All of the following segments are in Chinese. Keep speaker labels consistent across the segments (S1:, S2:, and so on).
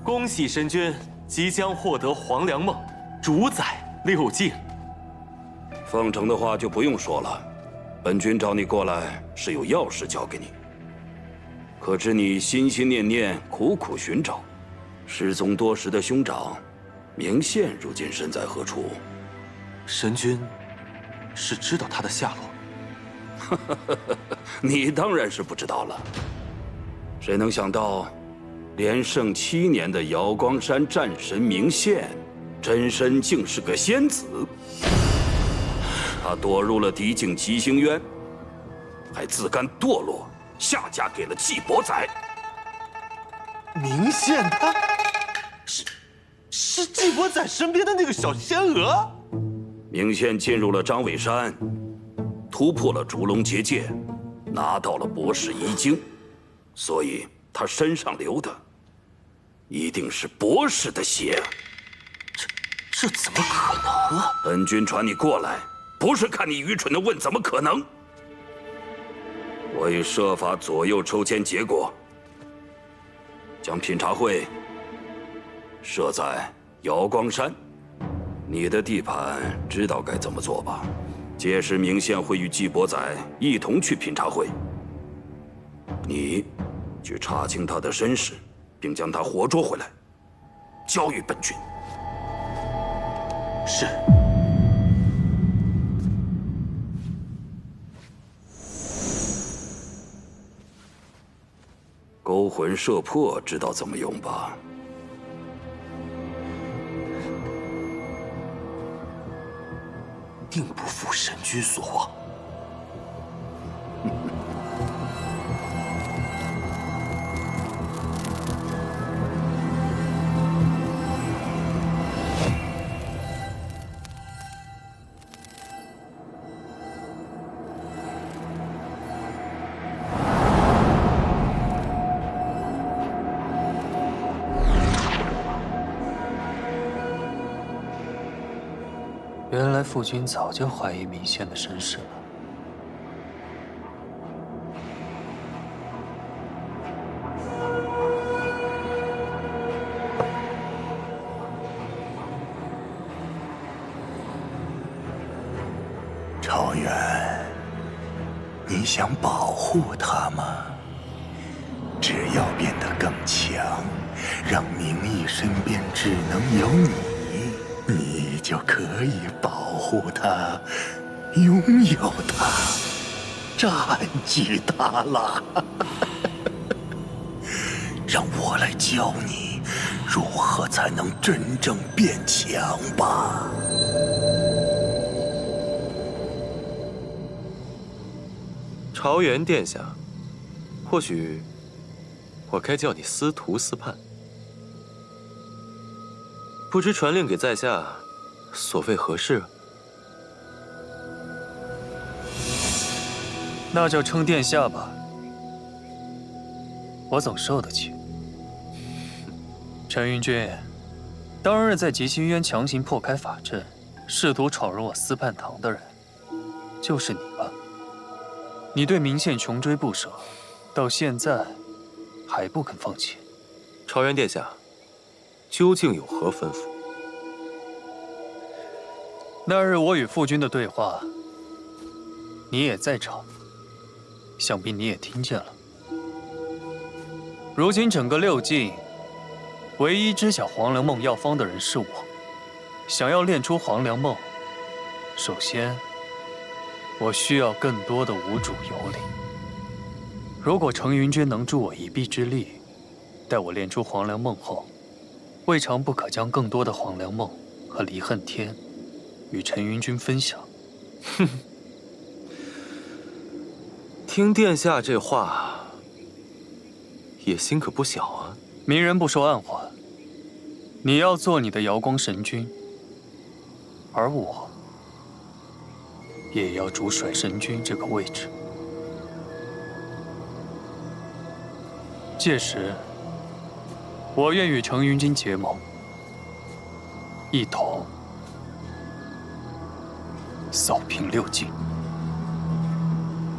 S1: 恭喜神君即将获得黄粱梦，主宰6境。
S2: 奉承的话就不用说了，本君找你过来是有要事交给你。可知你心心念念、苦苦寻找，失踪多时的兄长明宪如今身在何处？
S1: 神君是知道他的下落。
S2: 你当然是不知道了。谁能想到，连胜7年的瑶光山战神明宪，真身竟是个仙子。他躲入了敌境吉星渊，还自甘堕落，下嫁给了季伯宰。
S1: 明宪他是季伯宰身边的那个小仙娥。
S2: 明宪进入了张尾山，突破了烛龙结界，拿到了博士遗经，所以他身上流的一定是博士的血。
S1: 这怎么可能啊？
S2: 本君传你过来，不是看你愚蠢的问怎么可能。我已设法左右抽签结果，将品茶会设在瑶光山。你的地盘知道该怎么做吧？届时明宪会与季伯宰一同去品茶会，你去查清他的身世，并将他活捉回来，交予本君。
S1: 是。
S2: 勾魂摄魄知道怎么用吧？
S1: 定不负神君所望。
S3: 原来父君早就怀疑明宪的身世了。
S4: 朝元，你想保护他吗？只要变得更强，让明义身边只能有你，你就可以保护他，拥有他，占据他了。让我来教你如何才能真正变强吧。
S1: 朝元殿下，或许我该叫你司徒司盼。不知传令给在下，所谓何事？
S3: 那就称殿下吧，我总受得起。陈云君，当日在极星渊强行破开法阵，试图闯入我司盼堂的人，就是你吧？你对明宪穷追不舍，到现在还不肯放弃。
S1: 朝元殿下，究竟有何吩咐？
S3: 那日我与父君的对话，你也在场，想必你也听见了。如今整个6境，唯一知晓黄粱梦药方的人是我。想要练出黄粱梦，首先我需要更多的无主游灵。如果程云君能助我一臂之力，待我练出黄粱梦后，未尝不可将更多的黄粱梦和离恨天与陈云君分享。
S1: 哼，听殿下这话，野心可不小啊。
S3: 明人不说暗话，你要做你的瑶光神君，而我也要主甩神君这个位置。届时，我愿与程云君结盟，一同扫平6境。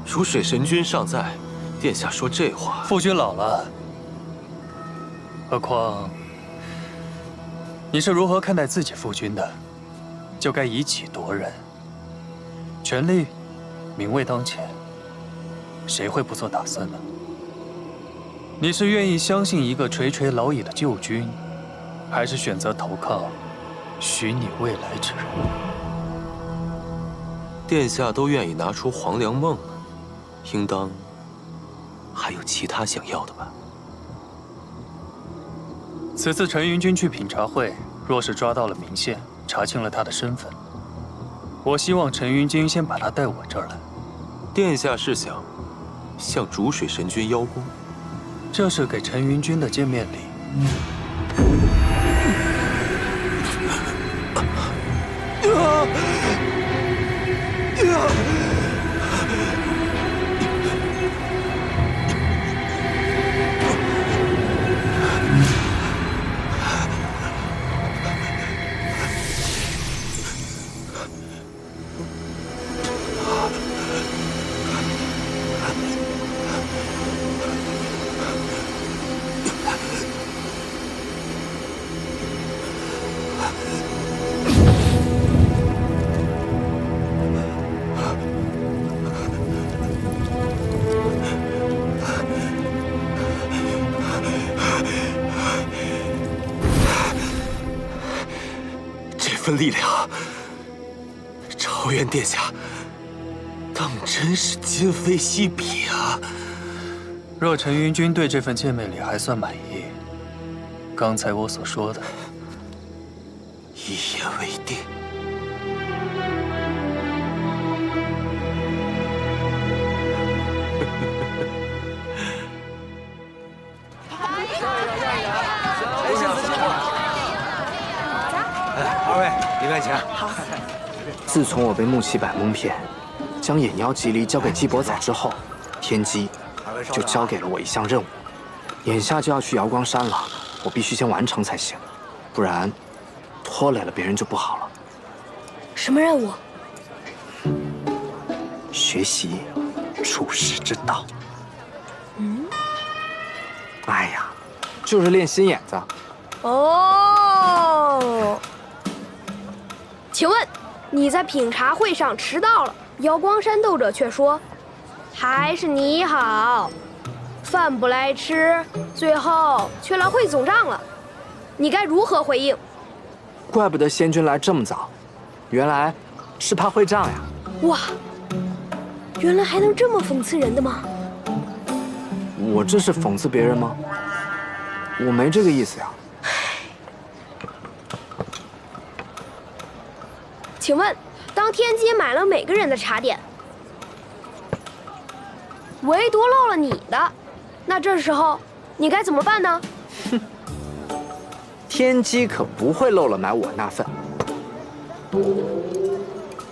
S1: 如水神君尚在，殿下说这话，
S3: 父君老了，何况你是如何看待自己夫君的，就该以己度人。权力、名位当前，谁会不做打算呢？你是愿意相信一个垂垂老矣的旧君，还是选择投靠许你未来之人？
S1: 殿下都愿意拿出黄粱梦了，应当还有其他想要的吧？
S3: 此次陈云君去品茶会，若是抓到了明线，查清了他的身份，我希望陈云君先把他带我这儿来。
S1: 殿下是想向逐水神君邀功？
S3: 这是给陈云君的见面礼。
S1: 这份力量，朝元殿下当真是今非昔比啊！
S3: 若陈云君对这份见面礼还算满意，刚才我所说的，
S1: 一言为定。
S5: 二位里面请。好。自从我被穆七百蒙骗，将眼妖吉离交给鸡脖仔之后，天机就交给了我一项任务。眼下就要去瑶光山了，我必须先完成才行，不然拖累了别人就不好了。
S6: 什么任务？
S5: 学习处世之道。哎呀，就是练心眼子。
S6: 哦，请问你在品茶会上迟到了，瑶光山斗者却说还是你好，饭不来吃，最后却来汇总账了，你该如何回应？
S5: 怪不得仙君来这么早，原来是怕会账呀。
S6: 哇，原来还能这么讽刺人的吗？
S5: 我这是讽刺别人吗？我没这个意思呀。
S6: 请问，当天机买了每个人的茶点，唯独漏了你的，那这时候你该怎么办呢？
S5: 天机可不会漏了买我那份。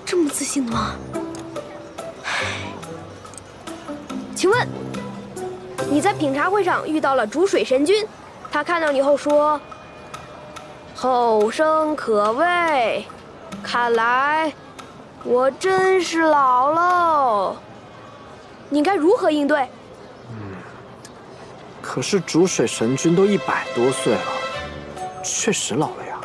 S6: 这么自信的吗？请问，你在品茶会上遇到了逐水神君，他看到你后说：“后生可畏，看来我真是老喽。”你该如何应对？
S5: 可是逐水神君都100多岁了，确实老了呀。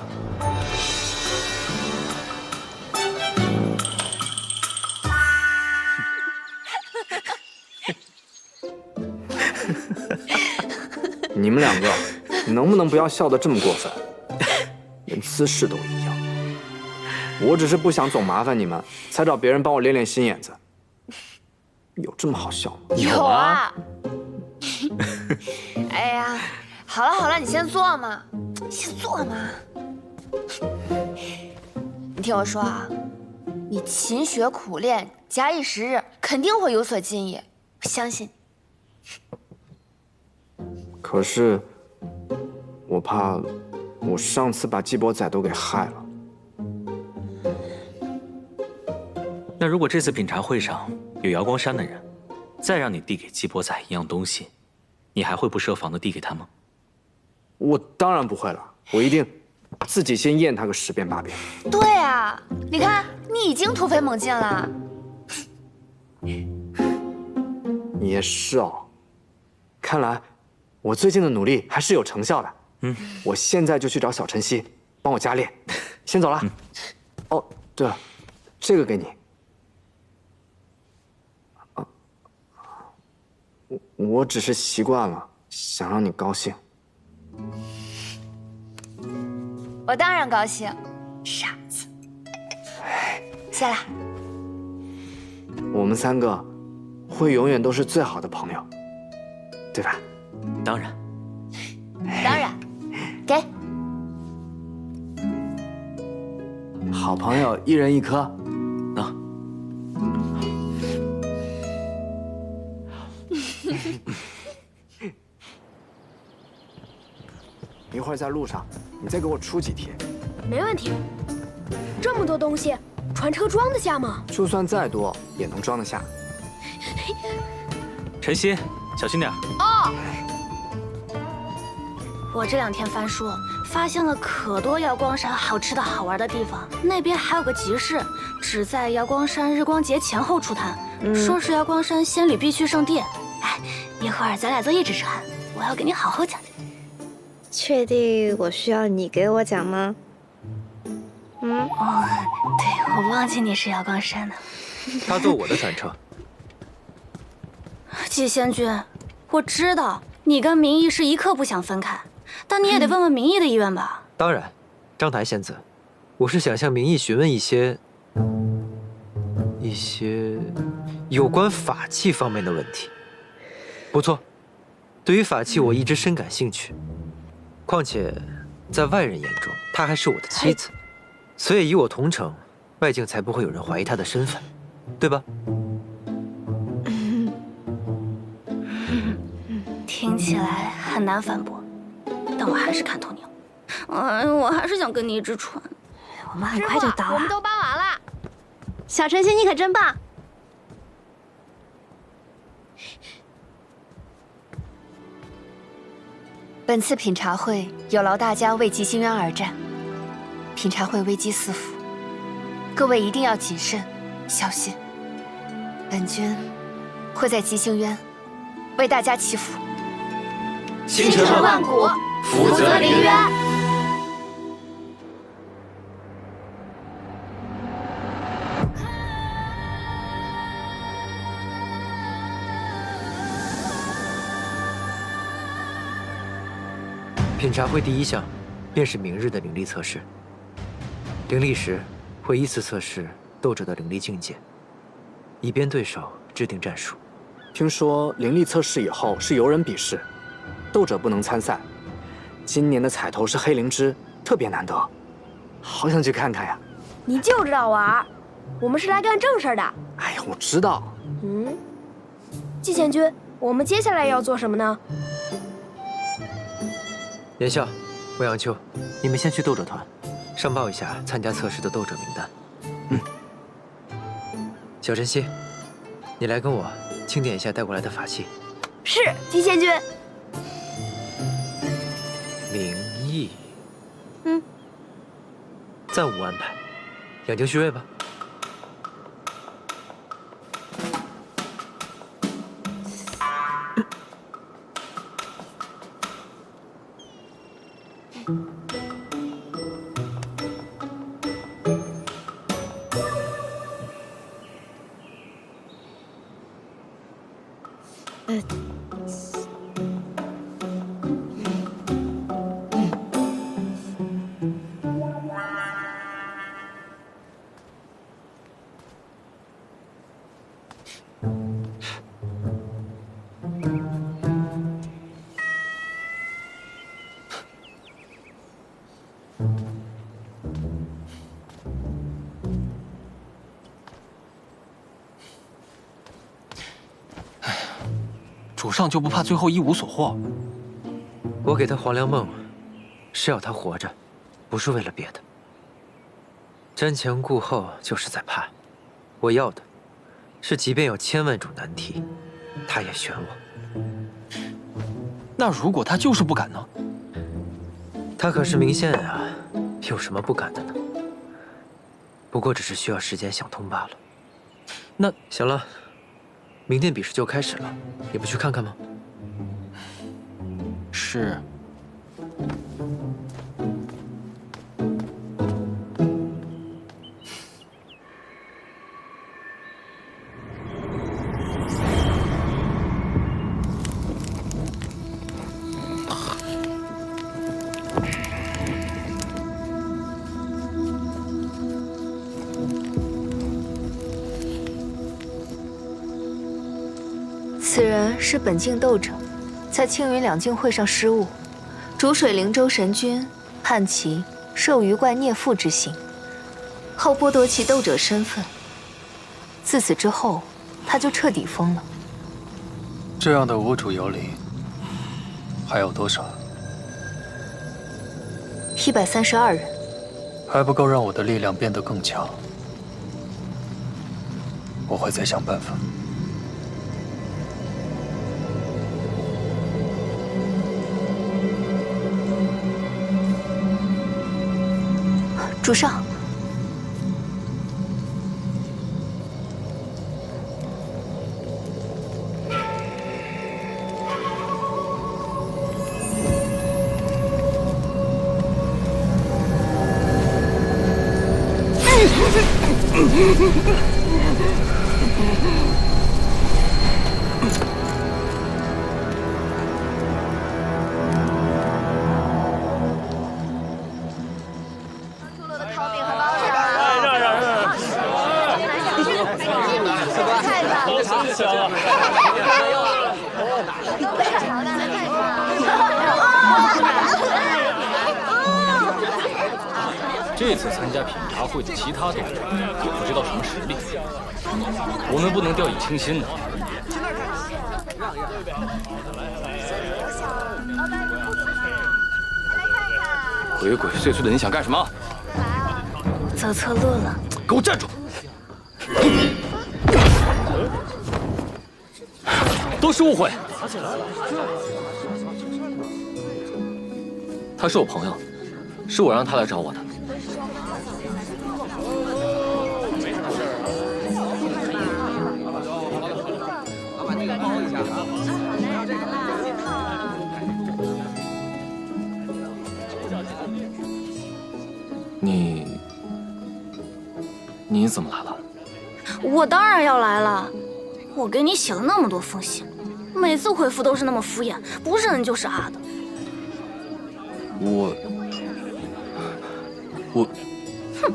S5: 你们两个能不能不要笑得这么过分？连姿势都一样。我只是不想总麻烦你们，才找别人帮我练练心眼子。有这么好笑吗？
S7: 有啊。哎呀，好了好了，你先坐嘛，先坐嘛。你听我说啊，你勤学苦练，假以时日，肯定会有所进益，我相信。
S5: 可是，我怕我上次把鸡脖仔都给害了。
S8: 那如果这次品茶会上有瑶光山的人，再让你递给鸡脖仔一样东西，你还会不设防的递给他吗？
S5: 我当然不会了，我一定自己先验他个10遍8遍。
S7: 对啊，你看你已经突飞猛进了。
S5: 也是哦，看来我最近的努力还是有成效的。我现在就去找小晨曦，帮我加练。先走了。哦，对了，这个给你。我只是习惯了，想让你高兴。
S7: 我当然高兴，傻子。谢啦。
S5: 我们3个会永远都是最好的朋友，对吧？
S8: 当然。
S7: 当然，给。
S5: 好朋友1人1颗。
S8: 啊。
S5: 一会儿在路上，你再给我出几题。
S6: 没问题。这么多东西，船车装得下吗？
S5: 就算再多，也能装得下。
S8: 晨曦，小心点。
S7: 哦。我这2天翻书，发现了可多瑶光山好吃的好玩的地方。那边还有个集市，只在瑶光山日光节前后出摊，说是瑶光山仙女必去圣地。哎，一会儿咱俩坐一只船，我要给你好好讲讲。
S9: 确定我需要你给我讲吗？
S7: 哦，对，我忘记你是瑶光山的。
S8: 他坐我的船车。
S7: 季仙君，我知道你跟明义是一刻不想分开，但你也得问问明义的意愿吧。
S10: 当然，章台仙子，我是想向明义询问一些有关法器方面的问题。不错，对于法器我一直深感兴趣。况且，在外人眼中，她还是我的妻子，所以与我同城，外境才不会有人怀疑她的身份，对吧？
S7: 听起来很难反驳，但我还是看透你了。我还是想跟你一只船。
S9: 我们很快就到了。
S6: 我们都搬完了。
S9: 小晨曦，你可真棒！
S7: 本次品茶会有劳大家为吉星渊而战，品茶会危机四伏，各位一定要谨慎小心。本君会在吉星渊为大家祈福。
S10: 星辰万古，福泽临渊。品茶会第1项，便是明日的灵力测试。灵力时会依次测试斗者的灵力境界，以便对手制定战术。
S5: 听说灵力测试以后是由人比试，斗者不能参赛。今年的彩头是黑灵芝，特别难得，好想去看看呀！
S6: 你就知道玩，我们是来干正事的。
S5: 哎呀，我知道。
S6: 季贤君，我们接下来要做什么呢？
S10: 言笑、欧阳秋，你们先去斗者团，上报一下参加测试的斗者名单。小晨曦，你来跟我清点一下带过来的法器。
S6: 是，季贤君。
S10: 灵异。暂无安排，养精蓄锐吧。
S1: 主上就不怕最后一无所获？
S10: 我给他黄粱梦，是要他活着，不是为了别的。瞻前顾后就是在怕，我要的，是即便有1000万种难题，他也选我。
S1: 那如果他就是不敢呢？
S10: 他可是明县啊，有什么不敢的呢？不过只是需要时间想通罢了。那行了，明天比试就开始了，你不去看看吗？
S1: 是。
S11: 是本境斗者在青云两境会上失误，逐水灵州神君判其受鱼怪孽附之刑，后剥夺其斗者身份。自此之后，他就彻底疯了。
S3: 这样的无主游离还有多少
S11: ？132人，
S3: 还不够让我的力量变得更强。我会再想办法。
S11: 主上，
S12: 这次参加品茶会的其他斗者也不知道什么实力，我们不能掉以轻心呢。鬼鬼祟祟的，你想干什么？
S11: 走错路了。
S12: 给我站住！都是误会。他是我朋友，是我让他来找我的。你怎么来了？
S7: 我当然要来了。我给你写了那么多封信，每次回复都是那么敷衍，不是嗯就是啊的。
S12: 我，
S7: 哼。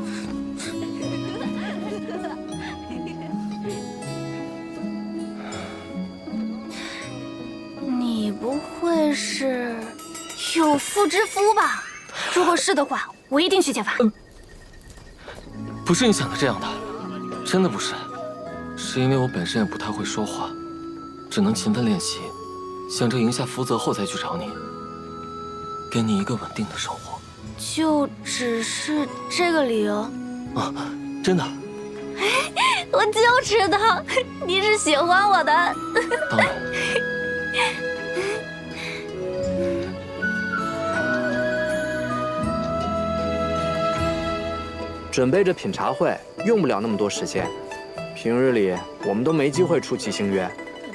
S7: 你不会是有妇之夫吧？如果是的话，我一定去揭发。
S12: 不是你想的这样的，真的不是，是因为我本身也不太会说话，只能勤奋练习，想着赢下福泽后再去找你，给你一个稳定的生活。
S7: 就只是这个理由？
S12: 啊，真的。
S7: 我就知道你是喜欢我的。
S12: 当然。
S5: 准备这品茶会用不了那么多时间，平日里我们都没机会出齐星约，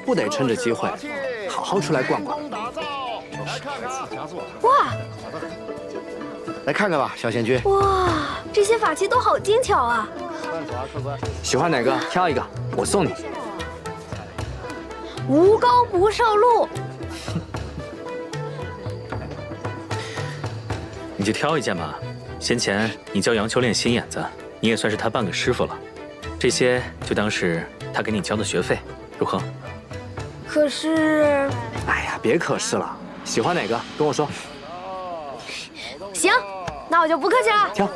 S5: 不得趁着机会好好出来逛逛。
S6: 哇！
S10: 来看看吧，小贤君。
S6: 哇，这些法器都好精巧啊！
S5: 喜欢哪个挑一个，我送你。
S6: 无膏不受禄。
S8: 你就挑一件吧。先前你教杨秋练心眼子，你也算是他半个师傅了，这些就当是他给你交的学费，如何？
S6: 可是，
S5: 哎呀，别可是了，喜欢哪个跟我说。
S6: 行，那我就不客气了。
S5: 挑。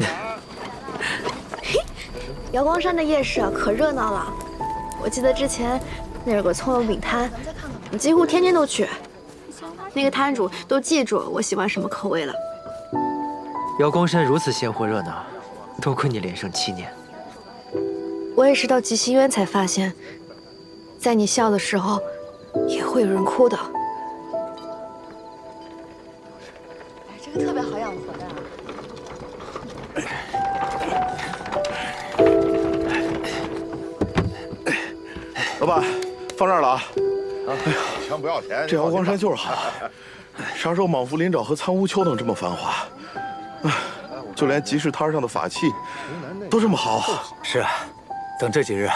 S6: 瑶光山的夜市啊，可热闹了。我记得之前那有个葱油饼摊，我几乎天天都去。那个摊主都记住我喜欢什么口味了。
S10: 瑶光山如此鲜活热闹，多亏你连胜7年。
S6: 我也是到极心渊才发现，在你笑的时候，也会有人哭的。
S9: 这个特别好养活
S13: 的。老板，放这儿了啊！哎呀，
S14: 钱不要钱，
S13: 这瑶光山就是好，啥时候莽夫林沼和苍乌丘能这么繁华？就连集市摊上的法器都这么好。
S4: 是啊，等这几日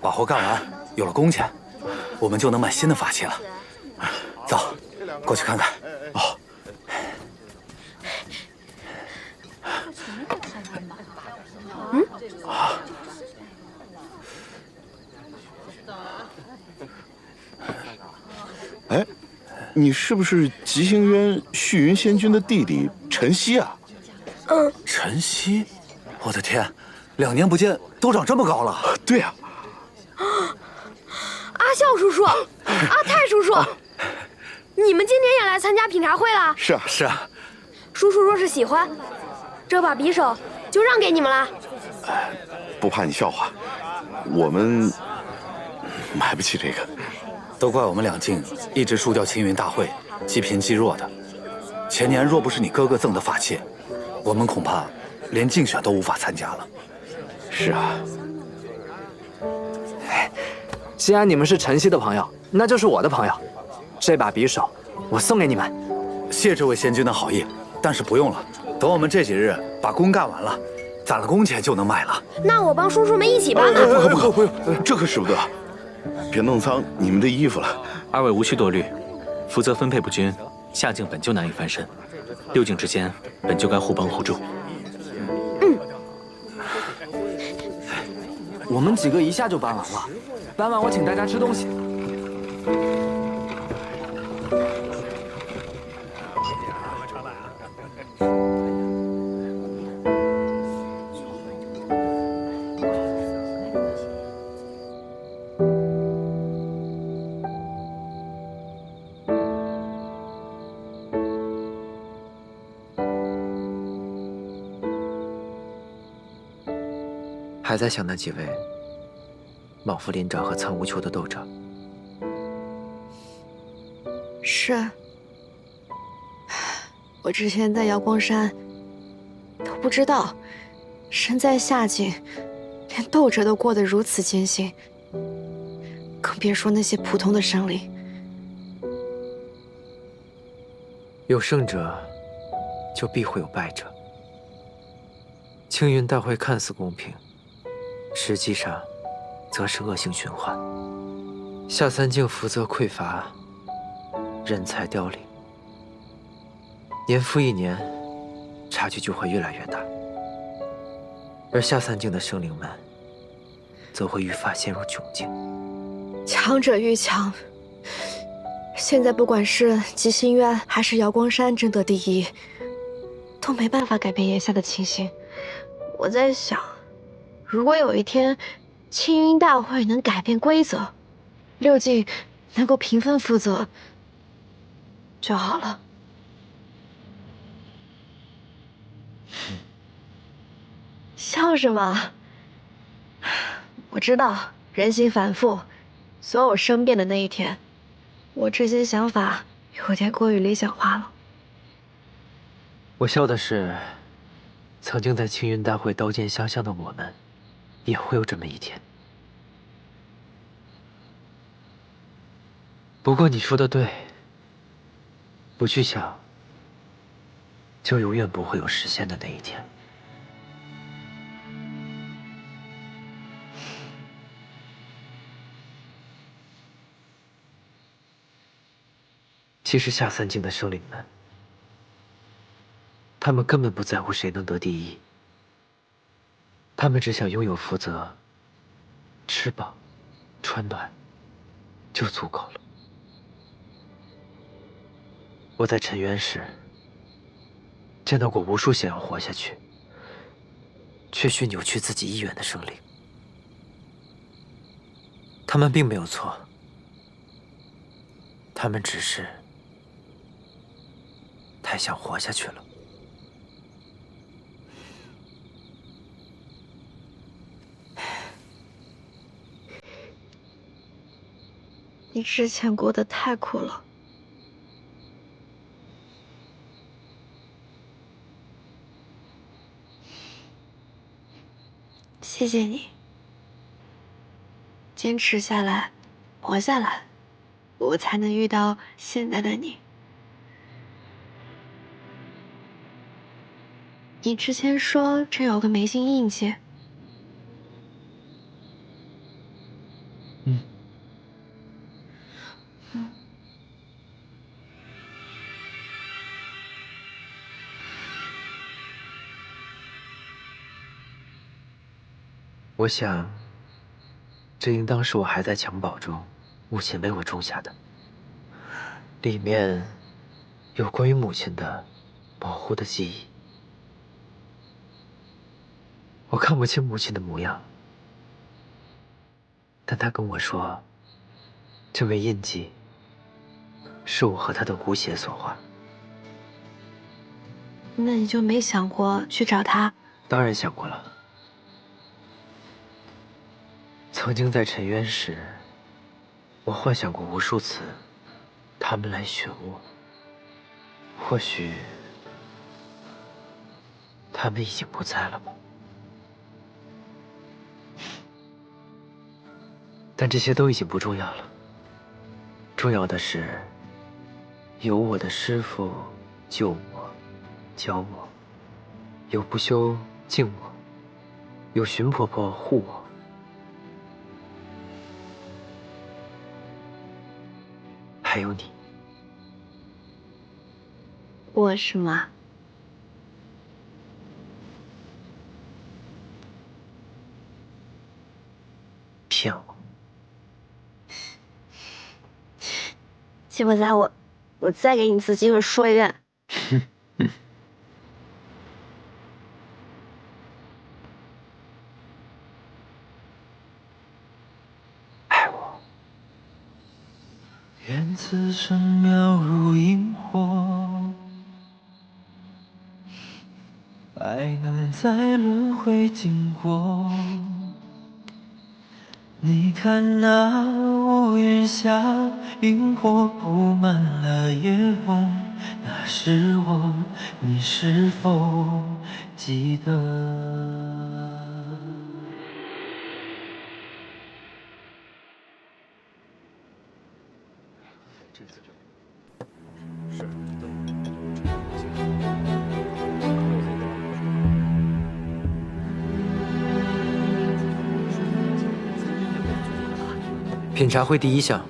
S4: 把活干完，有了工钱，我们就能买新的法器了。走，过去看看。
S13: 哦。
S6: 嗯。
S13: 你是不是吉星渊续云仙君的弟弟陈曦啊？
S1: 陈曦，我的天，2年不见都长这么高了。
S13: 对呀。
S6: 阿笑叔叔，阿泰叔叔，你们今天也来参加品茶会了？
S13: 是啊，是啊。
S6: 叔叔若是喜欢，这把匕首就让给你们了。
S13: 不怕你笑话，我们买不起这个。
S1: 都怪我们两晋一直输掉青云大会，积贫积弱的。前年若不是你哥哥赠的法器，我们恐怕连竞选都无法参加了。
S13: 是啊。
S5: 既然你们是陈曦的朋友，那就是我的朋友。这把匕首我送给你们。
S1: 谢这位仙君的好意，但是不用了。等我们这几日把工干完了，攒了工钱就能买了。
S6: 那我帮叔叔们一起搬吧。
S13: 不，这可使不得，别弄脏你们的衣服了。
S8: 二位无需多虑，福泽分配不均，下境本就难以翻身，6境之间本就该互帮互助。
S5: 我们几个一下就搬完了，搬完我请大家吃东西。
S10: 还在想那几位莽夫连长和苍无秋的斗者？
S9: 是，我之前在瑶光山都不知道，身在下境，连斗者都过得如此艰辛，更别说那些普通的生灵。
S10: 有胜者，就必会有败者。青云大会看似公平，实际上则是恶性循环。下三境福泽匮乏，人才凋零，年复一年，差距就会越来越大。而下三境的生灵们，则会愈发陷入窘境。
S9: 强者愈强。现在不管是吉星渊还是瑶光山争得第一，都没办法改变眼下的情形。我在想，如果有一天青云大会能改变规则，6境能够平分负责就好了。笑什么？我知道人心反复，总有生变的那一天。我这些想法有点过于理想化了。
S10: 我笑的是，曾经在青云大会刀剑相向的我们，也会有这么一天。不过你说的对，不去想，就永远不会有实现的那一天。其实下三境的生灵们，他们根本不在乎谁能得第一，他们只想拥有福泽，吃饱，穿暖，就足够了。我在尘渊时，见到过无数想要活下去，却需扭曲自己意愿的生灵，他们并没有错，他们只是太想活下去了。
S9: 你之前过得太苦了，谢谢你，坚持下来，活下来，我才能遇到现在的你。你之前说这有个眉心印记，
S10: 我想，这应当是我还在襁褓中，母亲为我种下的。里面有关于母亲的模糊的记忆。我看不清母亲的模样，但她跟我说，这枚印记是我和她的骨血所化。
S9: 那你就没想过去找她？
S10: 当然想过了。曾经在沉渊时，我幻想过无数次，他们来寻我。或许他们已经不在了吧。但这些都已经不重要了。重要的是，有我的师父救我、教我，有不休敬我，有荀婆婆护我。还有你。
S9: 我是吗？
S10: 骗我！
S9: 季伯仔，我再给你一次机会说一遍。
S10: 愿此生渺如萤火，爱能在轮回经过。你看那乌云下，萤火布满了夜空，那是我，你是否记得？品茶会第一项，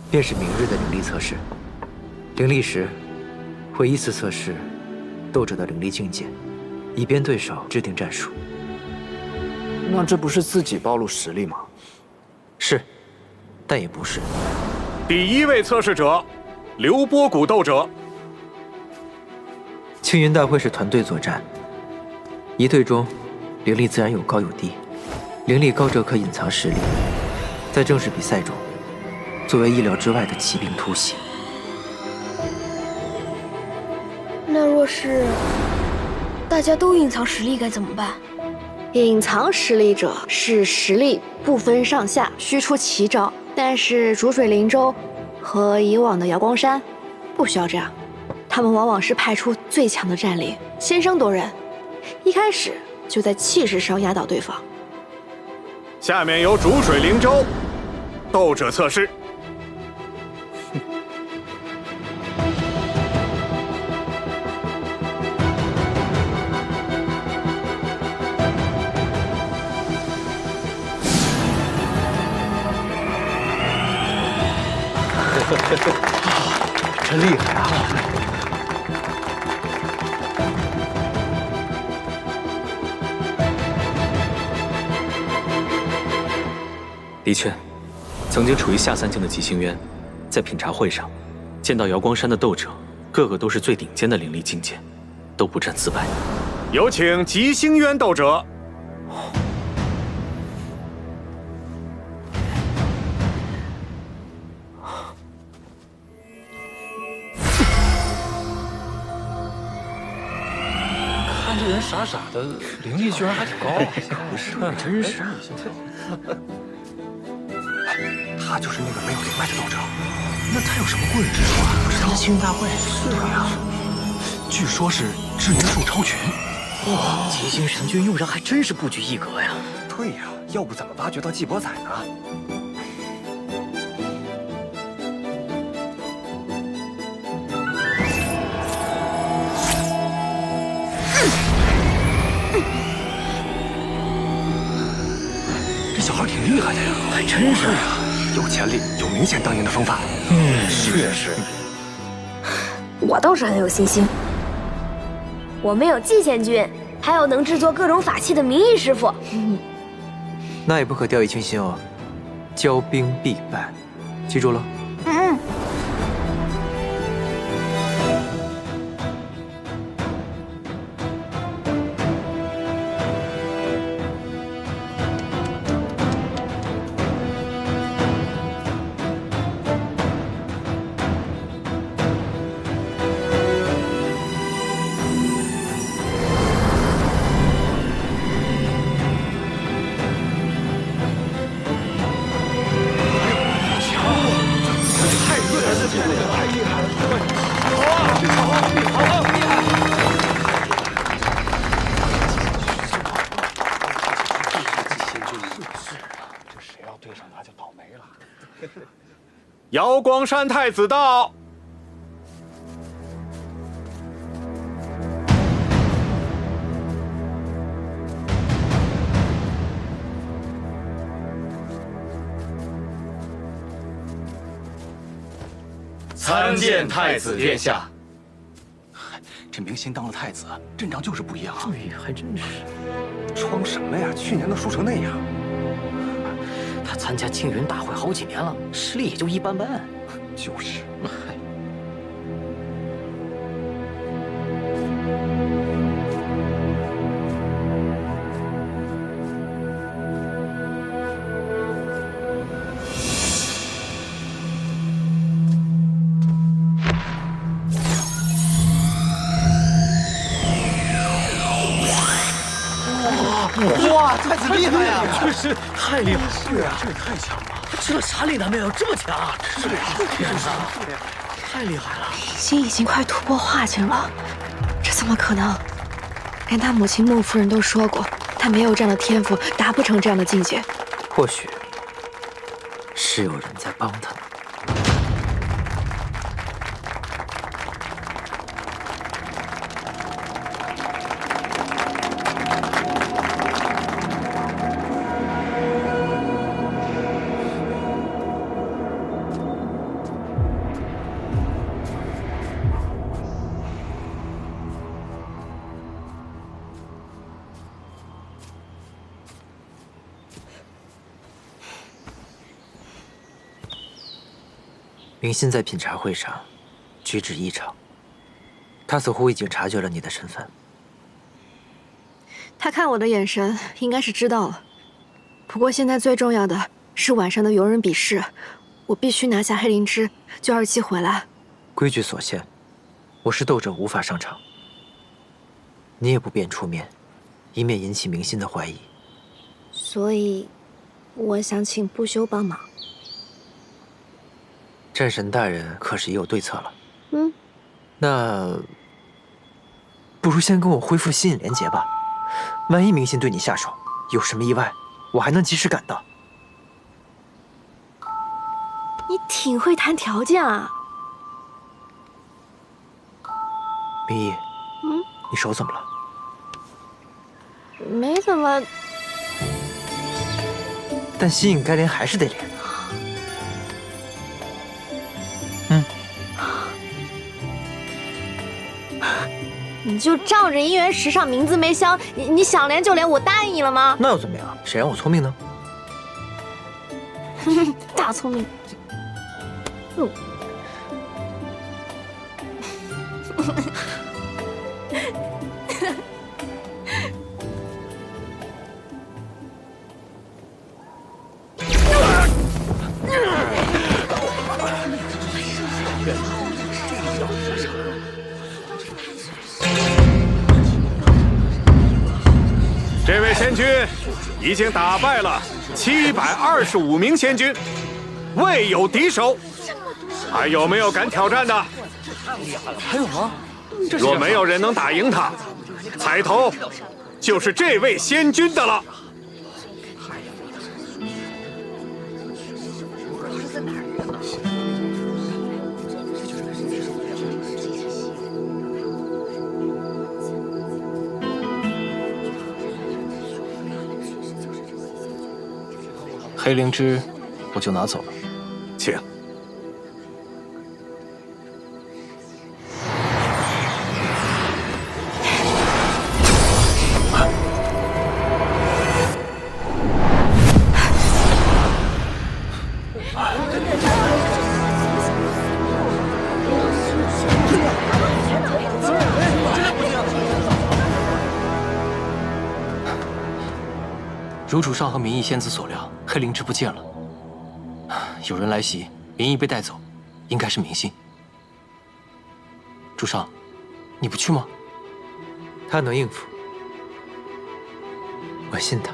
S10: 便是明日的灵力测试。灵力时，会依次测试斗者的灵力境界，以便对手制定战术。
S5: 那这不是自己暴露实力吗？
S10: 是，但也不是。
S14: 第一位测试者，刘波谷斗者。
S10: 青云大会是团队作战，一队中灵力自然有高有低，灵力高者可隐藏实力。在正式比赛中，作为意料之外的奇兵突袭。
S6: 那若是大家都隐藏实力该怎么办？
S9: 隐藏实力者是实力不分上下，须出奇招。但是逐水灵州和以往的瑶光山不需要这样，他们往往是派出最强的战力，先声夺人，一开始就在气势上压倒对方。
S14: 下面由逐水灵州斗者测试。
S10: 真厉害啊！
S8: 的确，曾经处于下3境的纪星渊，在品茶会上见到瑶光山的斗者，个个都是最顶尖的灵力境界，都不战自败。
S14: 有请纪星渊斗者。
S3: 看这人傻傻的，灵力居然还挺高啊！
S4: 可是，真是。他就是那个没有灵脉的斗者，那他有什么过人之处啊？不是他青云大会？对呀，据说是智能术超群。
S5: 哇，极星神君用人还真是不拘一格呀！
S4: 对呀，要不怎么挖掘到季伯仔呢？这小孩挺厉害的呀，
S5: 还真是
S4: 啊，有潜力，有明显当赢的风范。确实。
S6: 我倒是很有信心。我们有季贤君，还有能制作各种法器的明义师傅。
S10: 那也不可掉以轻心哦，骄兵必败，记住了。
S14: 瑶光山太子到。
S15: 参见太子殿下。
S16: 这明心当了太子，阵仗就是不一样啊！
S10: 对，还真是。
S16: 装什么呀？去年都输成那样。
S10: 他参加青云大会好几年了，实力也就一般般。
S16: 就是。
S10: 嗨。
S16: 哇，太子厉害呀！
S10: 确实太厉害了。
S16: 是啊，这也太强了。
S10: 他吃了啥灵丹没有？这么强？
S16: 是呀，天哪，
S10: 太厉害了。
S9: 明星已经快突破化境了，这怎么可能？连他母亲孟夫人都说过，他没有这样的天赋，达不成这样的境界。
S10: 或许是有人在帮他呢。明心在品茶会上举止异常，他似乎已经察觉了你的身份。
S9: 他看我的眼神，应该是知道了。不过现在最重要的是晚上的游人比试，我必须拿下黑灵芝，救二七回来。
S10: 规矩所限，我是斗者，无法上场。你也不便出面，以免引起明心的怀疑。
S9: 所以，我想请不休帮忙。
S10: 战神大人可是也有对策了。
S9: 嗯，
S10: 那不如先跟我恢复吸引连结吧。万一明心对你下手，有什么意外，我还能及时赶到。
S9: 你挺会谈条件啊，
S10: 明义。你手怎么了？
S9: 没怎么。
S10: 但吸引该连还是得连。
S9: 你就仗着姻缘石上名字没消，你想连就连，我答应你了吗？
S10: 那又怎么样？谁让我聪明呢？
S9: 大聪明。
S14: 这位仙君已经打败了725名仙君，未有敌手。还有没有敢挑战的？
S16: 还有吗？
S14: 若没有人能打赢他，彩头就是这位仙君的了。
S12: 黑灵芝，我就拿走了。
S14: 请。
S12: 如主上和明义仙子所料，黑灵芝不见了。有人来袭，明义被带走，应该是明心。主上，你不去吗？
S10: 他能应付，我信他。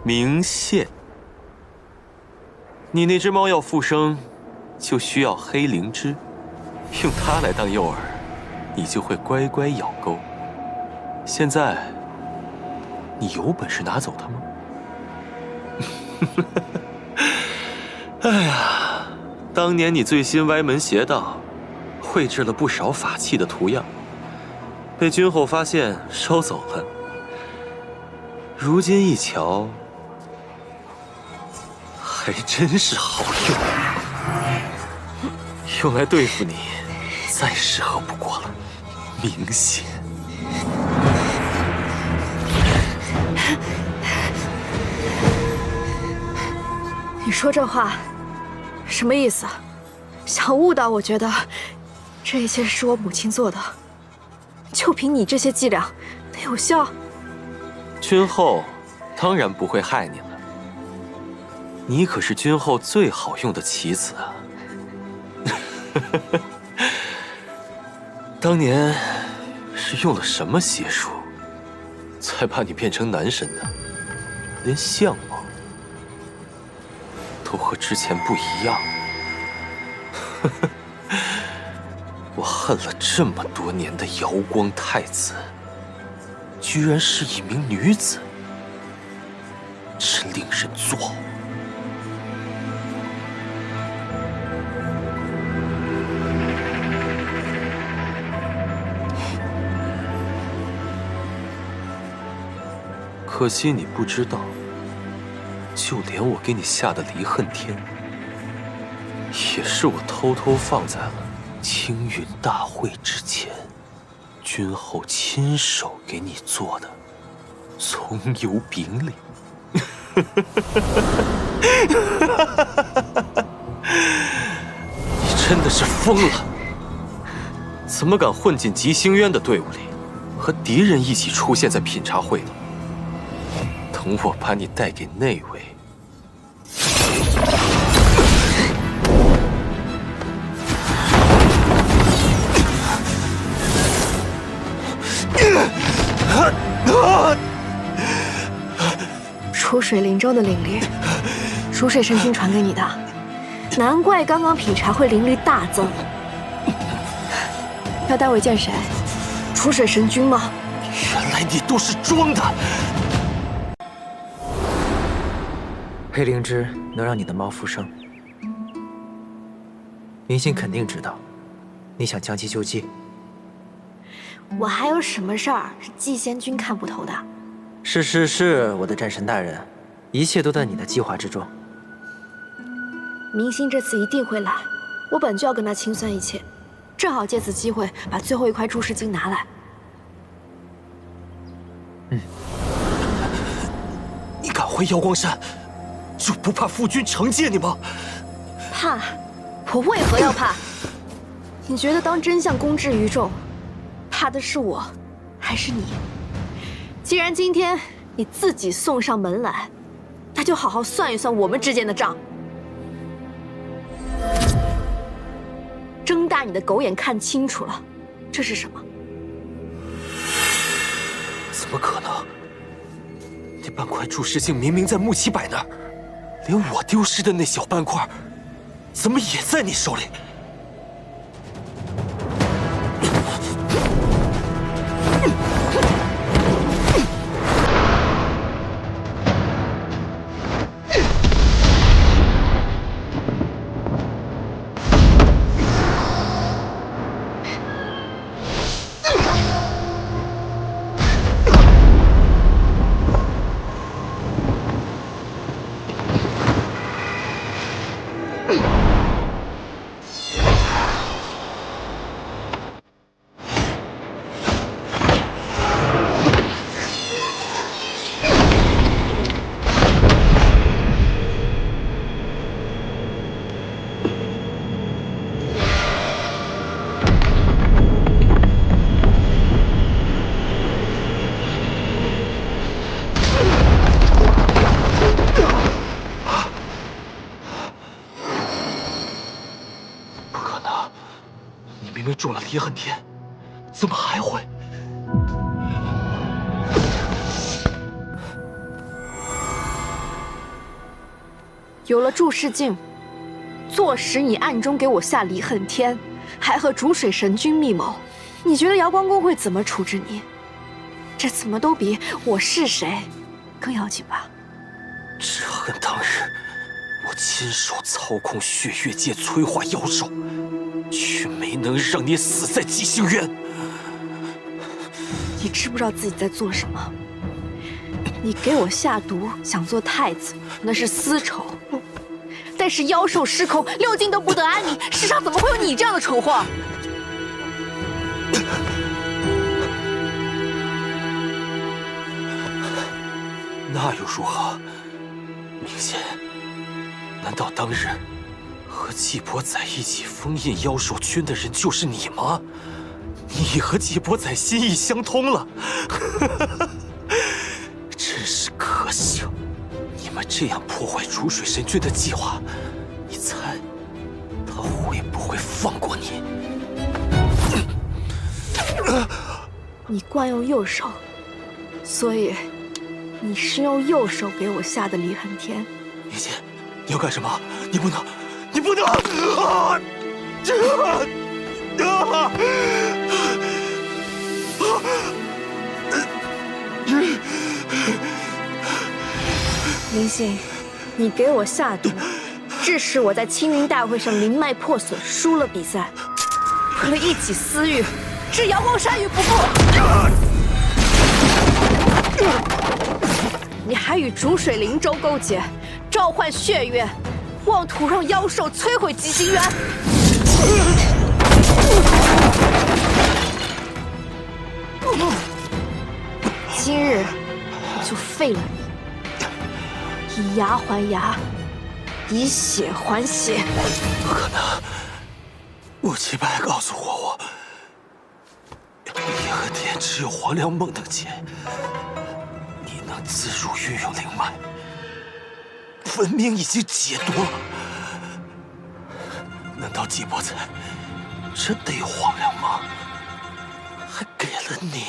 S17: 明宪，你那只猫要复生，就需要黑灵芝。
S8: 用它来当诱饵，你就会乖乖咬钩。现在，你有本事拿走它吗？哎呀，当年你最心歪门邪道，绘制了不少法器的图样，被君后发现收走了。如今一瞧，还真是好用，用来对付你，再适合不过了。明显。
S9: 你说这话什么意思？想误导我觉得这一切是我母亲做的，就凭你这些伎俩，能有效？
S8: 君后当然不会害你了，你可是君后最好用的棋子啊！当年是用了什么邪术，才把你变成男神的？连相貌都和之前不一样。我恨了这么多年的瑶光太子，居然是一名女子，真令人作呕。可惜你不知道，就连我给你下的离恨天，也是我偷偷放在了青云大会之前，君后亲手给你做的葱油饼里。你真的是疯了！怎么敢混进吉星渊的队伍里，和敌人一起出现在品茶会呢？等我把你带给那位。
S9: 楚水灵州的灵力，楚水神君传给你的，难怪刚刚品茶会灵力大增。要待会见谁？楚水神君吗？
S8: 原来你都是装的。
S10: 黑灵芝能让你的猫复生，明星肯定知道，你想将其救济。
S9: 我还有什么事儿是季仙君看不透的？
S10: 是，我的战神大人，一切都在你的计划之中。
S9: 明星这次一定会来，我本就要跟他清算一切，正好借此机会把最后一块注释金拿来。
S8: 你敢回瑶光山，就不怕父君惩戒你吗？
S9: 怕？我为何要怕？你觉得当真相公之于众，怕的是我，还是你？既然今天你自己送上门来，那就好好算一算我们之间的账。睁大你的狗眼看清楚了，这是什么？
S8: 怎么可能？那半块注释镜明明在穆七百那儿，连我丢失的那小半块，怎么也在你手里？中了离恨天，怎么还会？
S9: 有了注释镜，坐实你暗中给我下离恨天，还和逐水神君密谋，你觉得瑶光宫会怎么处置你？这怎么都比我是谁更要紧吧？
S8: 只恨当日我亲手操控血月界催化妖兽，却没能让你死在极星渊。
S9: 你知不知道自己在做什么？你给我下毒，想做太子，那是私仇。但是妖兽失控，6境都不得安宁，世上怎么会有你这样的蠢货？
S8: 那又如何？明仙，难道当日和季伯载一起封印妖兽圈的人就是你吗？你和季伯载心意相通了，真是可笑！你们这样破坏逐水神君的计划，你猜他会不会放过你？
S9: 你惯用右手，所以你是用右手给我下的离恨天。
S8: 明仙，你要干什么？你不能！
S9: 林信，你给我下毒，致使我在青云大会上灵脉破损，输了比赛。为了一己私欲，置瑶光山于不顾。你还与逐水灵州勾结，召唤血月，妄图让妖兽摧毁极星渊。今日我就废了你，以牙还牙，以血还血。
S8: 不可能！穆七白告诉我，离恨天只有黄粱梦能解，你能自如运用灵脉，分明已经解毒了。难道季伯载真的有黄粱吗？还给了你？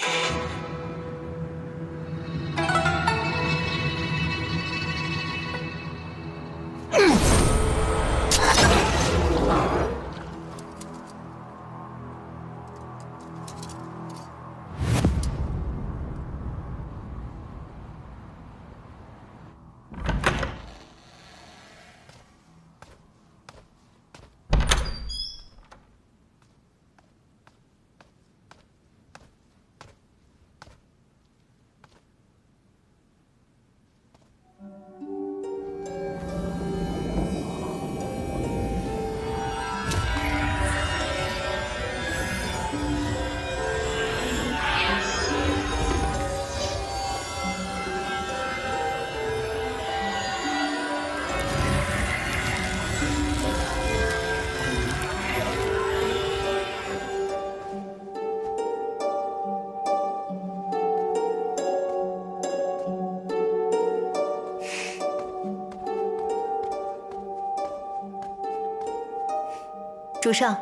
S11: 主上，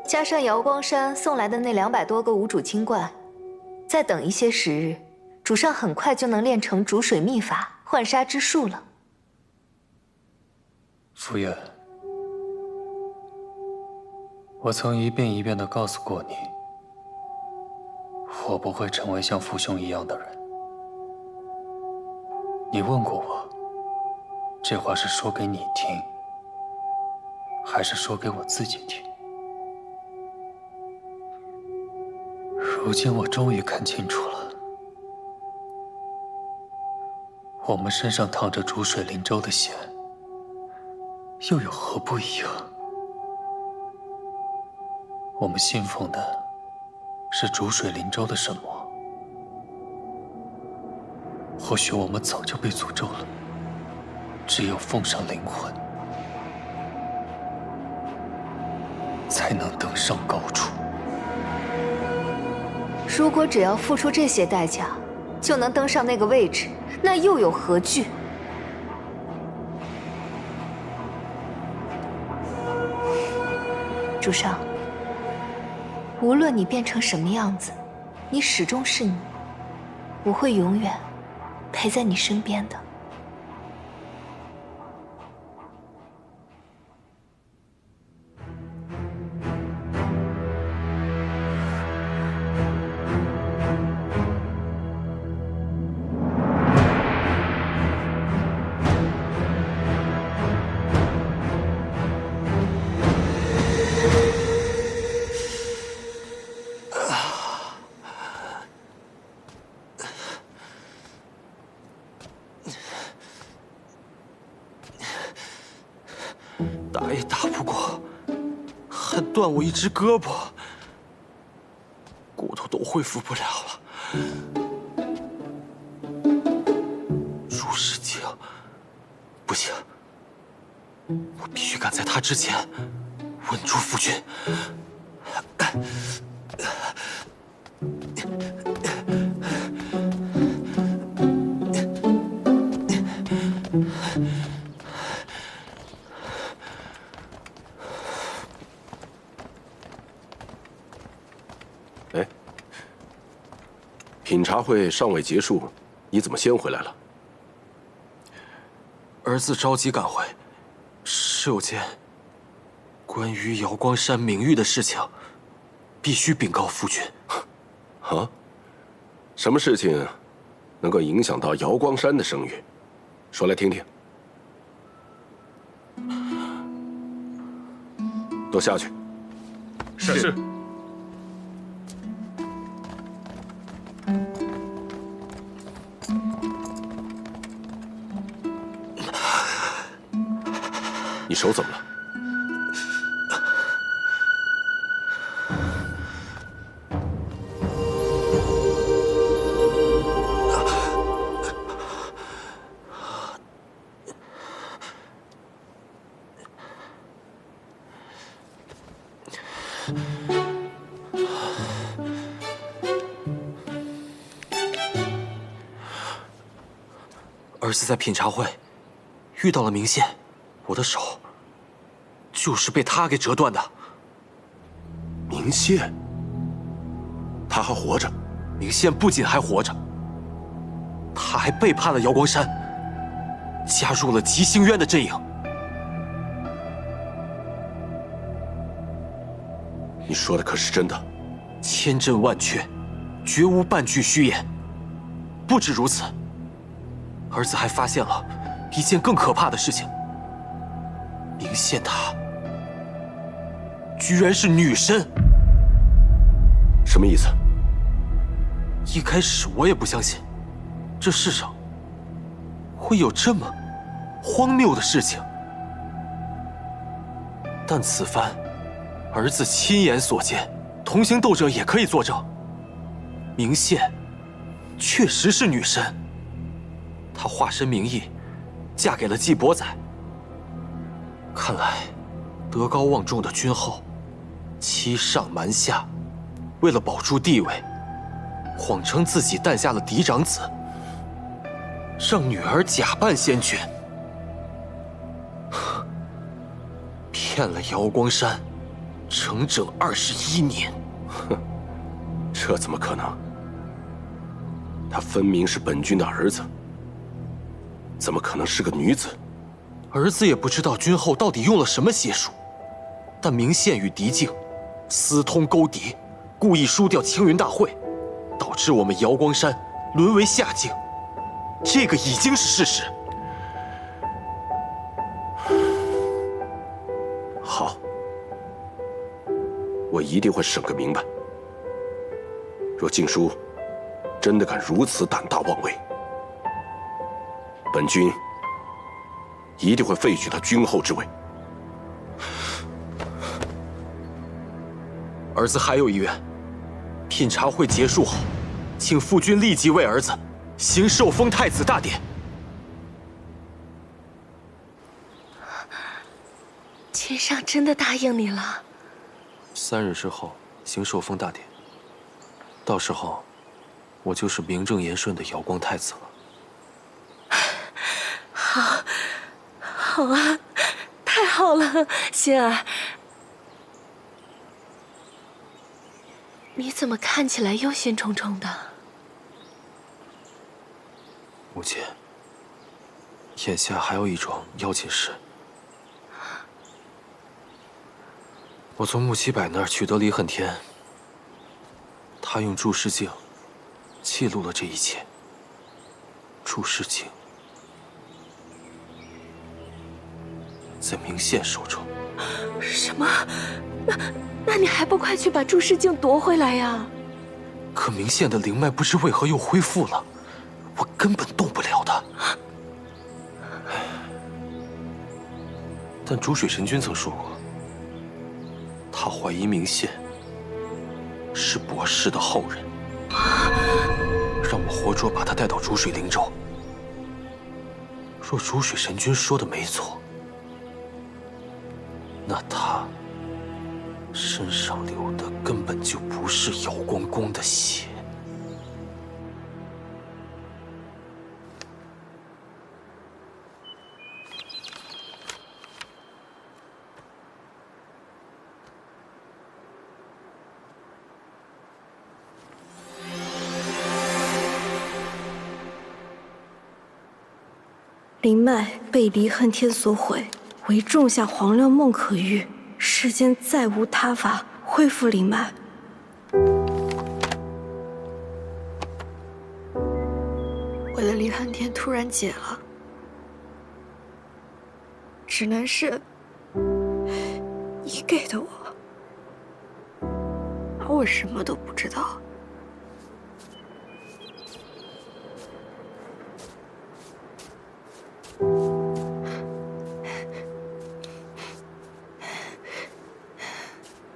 S11: 加上瑶光山送来的那200多个无主清冠，再等一些时日，主上很快就能练成逐水秘法幻杀之术了。
S3: 夫人，我曾一遍一遍地告诉过你，我不会成为像父兄一样的人。你问过我，这话是说给你听，还是说给我自己听？如今我终于看清楚了，我们身上淌着逐水灵州的血，又有何不一样？我们信奉的是逐水灵州的神魔，或许我们早就被诅咒了，只有奉上灵魂，才能登上高处。
S11: 如果只要付出这些代价，就能登上那个位置，那又有何惧？主上，无论你变成什么样子，你始终是你，我会永远陪在你身边的。
S8: 打也打不过，还断我一只胳膊，骨头都恢复不了了。朱世清，不行，我必须赶在他之前稳住夫君。
S17: 哎，品茶会尚未结束，你怎么先回来了？
S8: 儿子着急赶回，是有件关于瑶光山名誉的事情，必须禀告夫君。
S17: 啊？什么事情能够影响到瑶光山的声誉？说来听听。都下去。
S14: 是。
S17: 你手怎么了？
S8: 儿子在品茶会遇到了明线，我的手就是被他给折断的。
S17: 明线，他还活着？
S8: 明线不仅还活着，他还背叛了瑶光山，加入了吉星渊的阵营。
S17: 你说的可是真的？
S8: 千真万确，绝无半句虚言。不止如此，儿子还发现了一件更可怕的事情：明线她居然是女身。
S17: 什么意思？
S8: 一开始我也不相信，这世上会有这么荒谬的事情。但此番，儿子亲眼所见，同行斗者也可以作证，明线确实是女身。她化身明义，嫁给了季伯载。看来，德高望重的君后，欺上瞒下，为了保住地位，谎称自己诞下了嫡长子，让女儿假扮仙君，骗了瑶光山整整21年。
S17: 哼，这怎么可能？他分明是本君的儿子，怎么可能是个女子？
S8: 儿子也不知道君后到底用了什么邪术，但明线与狄静私通勾敌，故意输掉青云大会，导致我们瑶光山沦为下境，这个已经是事实。
S17: 好，我一定会审个明白。若静书真的敢如此胆大妄为，本君一定会废去他君后之位。
S8: 儿子还有遗愿，品茶会结束后，请父君立即为儿子行受封太子大典。
S11: 君上真的答应你了
S8: 3日之后行受封大典，到时候我就是名正言顺的瑶光太子了。
S11: 好，好啊，太好了，心儿。你怎么看起来忧心忡忡的？
S8: 母亲，眼下还有一桩要紧事。我从穆七百那儿取得离恨天，他用注视镜记录了这一切。注视镜在明线手中。
S11: 什么？那你还不快去把注视镜夺回来呀？
S8: 可明线的灵脉不知为何又恢复了，我根本动不了他。但逐水神君曾说过，他怀疑明宪是博士的后人，让我活捉把他带到逐水灵州。若逐水神君说的没错，那他身上流的根本就不是瑶光宫的血。
S9: 灵脉被离恨天所毁，唯种下黄粱梦可遇，世间再无他法恢复灵脉。我的离恨天突然解了，只能是你给的我，而我什么都不知道。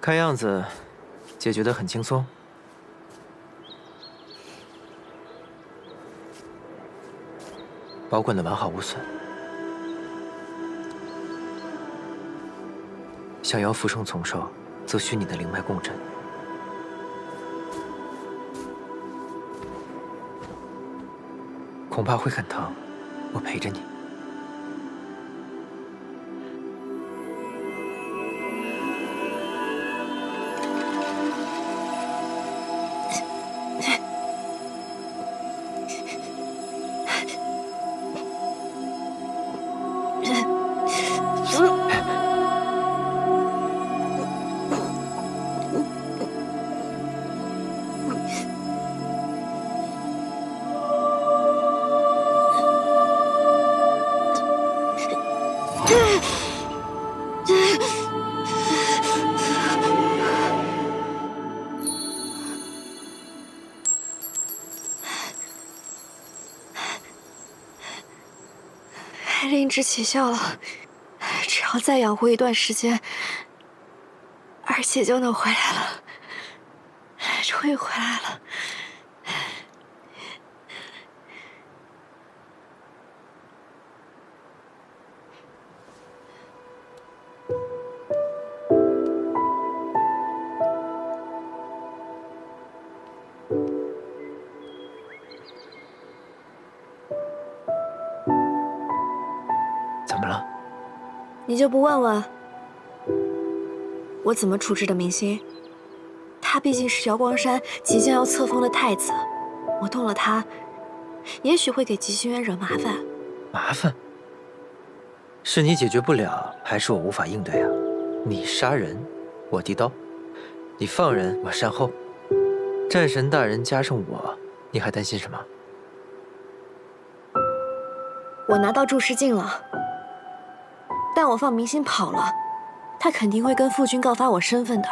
S10: 看样子，解决得很轻松。保管的完好无损。想要复生从寿，则需你的灵脉共振。恐怕会很疼，我陪着你。
S9: 灵芝起效了，只要再养活一段时间，二姐就能回来了。终于回来了。
S10: 怎么了？
S9: 你就不问问我怎么处置的明星？他毕竟是瑶光山即将要册封的太子，我动了他，也许会给吉星渊惹麻烦。
S10: 麻烦？是你解决不了，还是我无法应对啊？你杀人，我递刀；你放人，我善后。战神大人加上我，你还担心什么？
S9: 我拿到注视镜了，但我放明星跑了，他肯定会跟父君告发我身份的。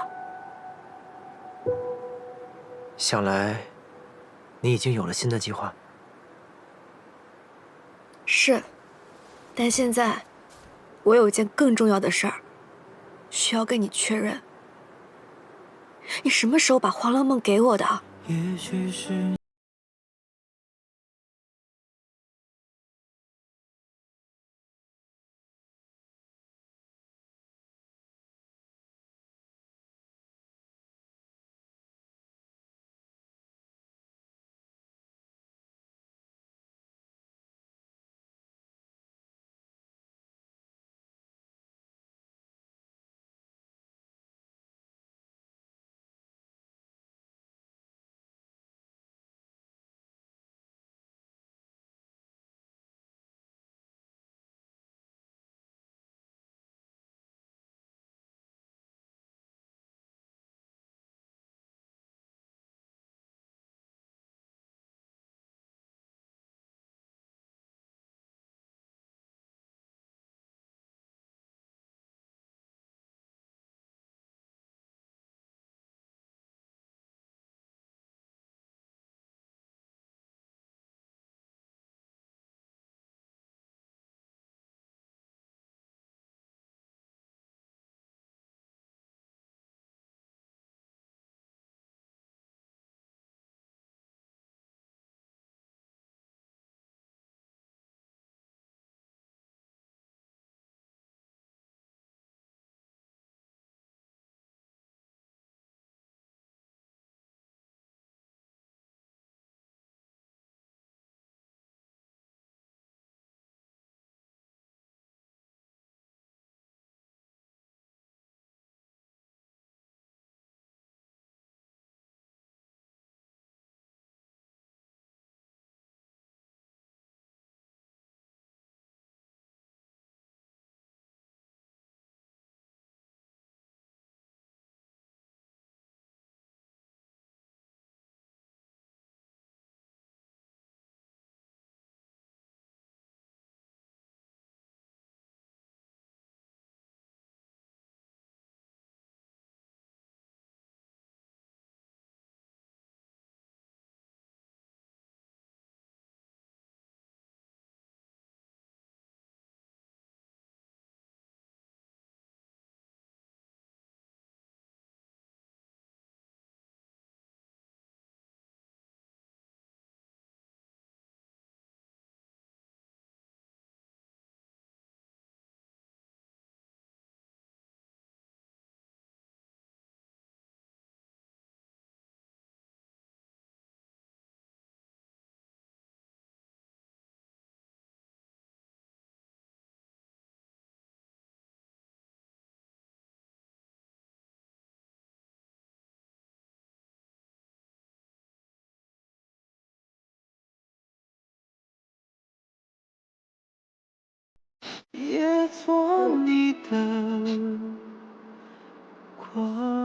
S10: 想来，你已经有了新的计划。
S9: 是，但现在我有一件更重要的事儿，需要跟你确认。你什么时候把黄粱梦给我的？也许是
S8: 你的光。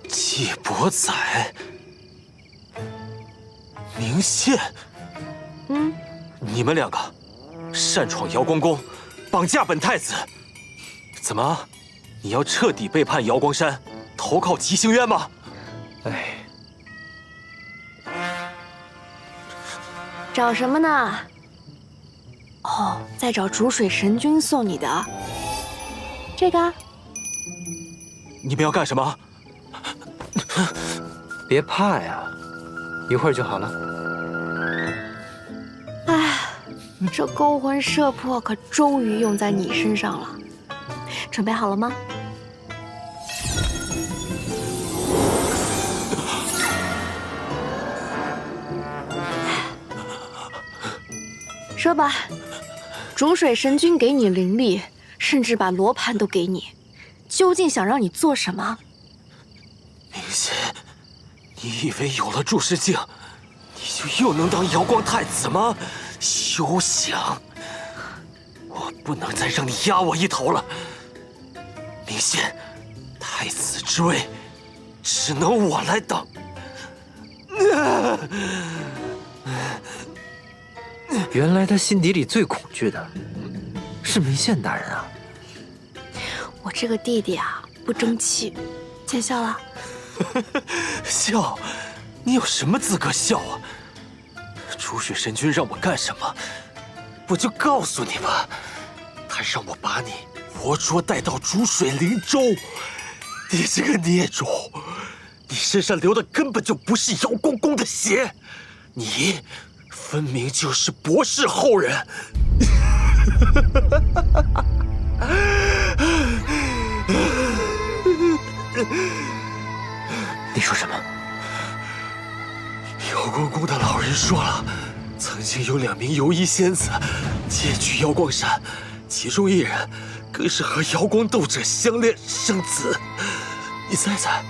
S18: 季伯载，明宪，你们两个擅闯瑶光宫，绑架本太子，怎么？你要彻底背叛瑶光山，投靠吉星渊吗？
S5: 哎，
S9: 找什么呢？哦，在找逐水神君送你的这个。
S18: 你们要干什么？
S10: 别怕呀，一会儿就好了。
S9: 哎，这勾魂摄魄可终于用在你身上了。准备好了吗？说吧，逐水神君给你灵力，甚至把罗盘都给你，究竟想让你做什么？
S18: 明宪，你以为有了注视镜，你就又能当瑶光太子吗？休想！我不能再让你压我一头了。明宪，太子之位只能我来当。
S10: 原来他心底里最恐惧的是明宪大人啊！
S9: 我这个弟弟啊，不争气，见笑了。
S18: 笑？你有什么资格笑啊？逐水神君让我干什么，我就告诉你吧。他让我把你活捉带到逐水灵州。你这个孽种，你身上流的根本就不是瑶光宫的血，你分明就是博士后人。
S10: 你说什么？
S18: 瑶光宫的老人说了，曾经有2名游医仙子借据瑶光山，其中1人更是和瑶光斗者相恋生子。你猜猜，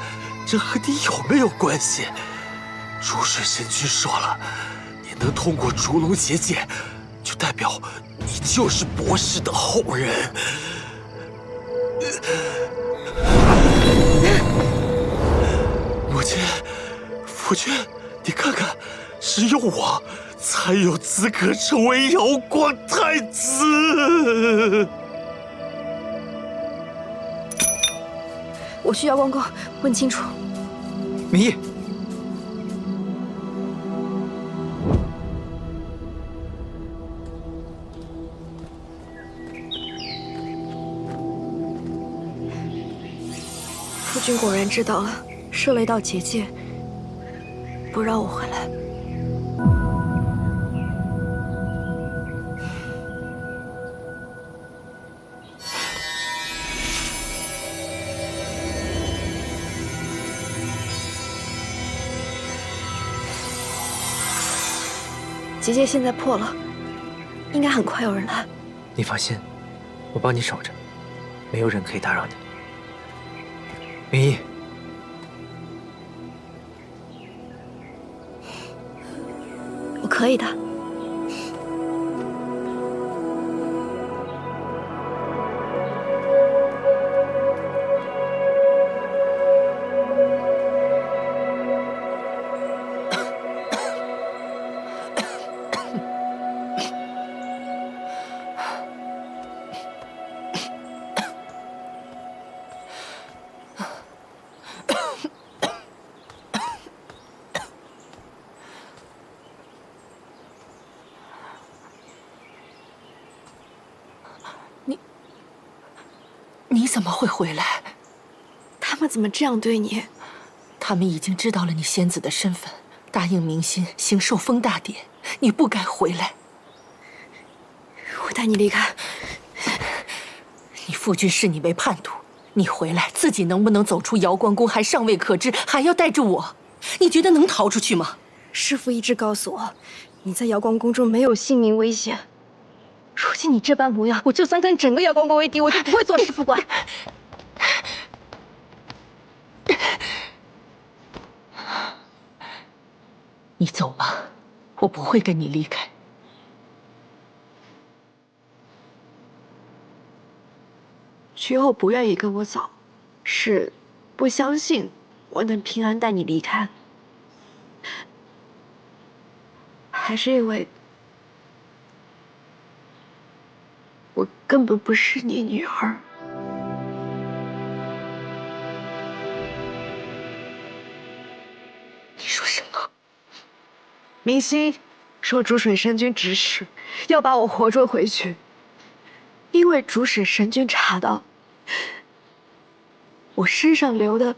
S18: 这和你有没有关系？逐水神君说了，你能通过逐龙结界，就代表你就是博士的后人。母亲，夫君，你看看，只有我才有资格成为瑶光太子。
S9: 我去瑶光宫问清楚。
S10: 明义，
S9: 夫君果然知道了，设了一道结界，不让我回来。结界现在破了，应该很快有人来。
S10: 你放心，我帮你守着，没有人可以打扰你。明义，
S9: 我可以的。
S19: 你怎么会回来？
S9: 他们怎么这样对你？
S19: 他们已经知道了你仙子的身份，答应明心行受封大典，你不该回来。
S9: 我带你离开。
S19: 你父君视你为叛徒，你回来自己能不能走出瑶光宫还尚未可知，还要带着我，你觉得能逃出去吗？
S9: 师父一直告诉我，你在瑶光宫中没有性命危险。如今你这般模样，我就算跟整个瑶光宫为敌，我就不会做师父官。
S19: 你走吧，我不会跟你离开。
S9: 徐后不愿意跟我走，是不相信我能平安带你离开，还是因为我根本不是你女儿？
S19: 你说什么？
S9: 明心说逐水神君指使要把我活捉回去，因为逐水神君查到我身上流的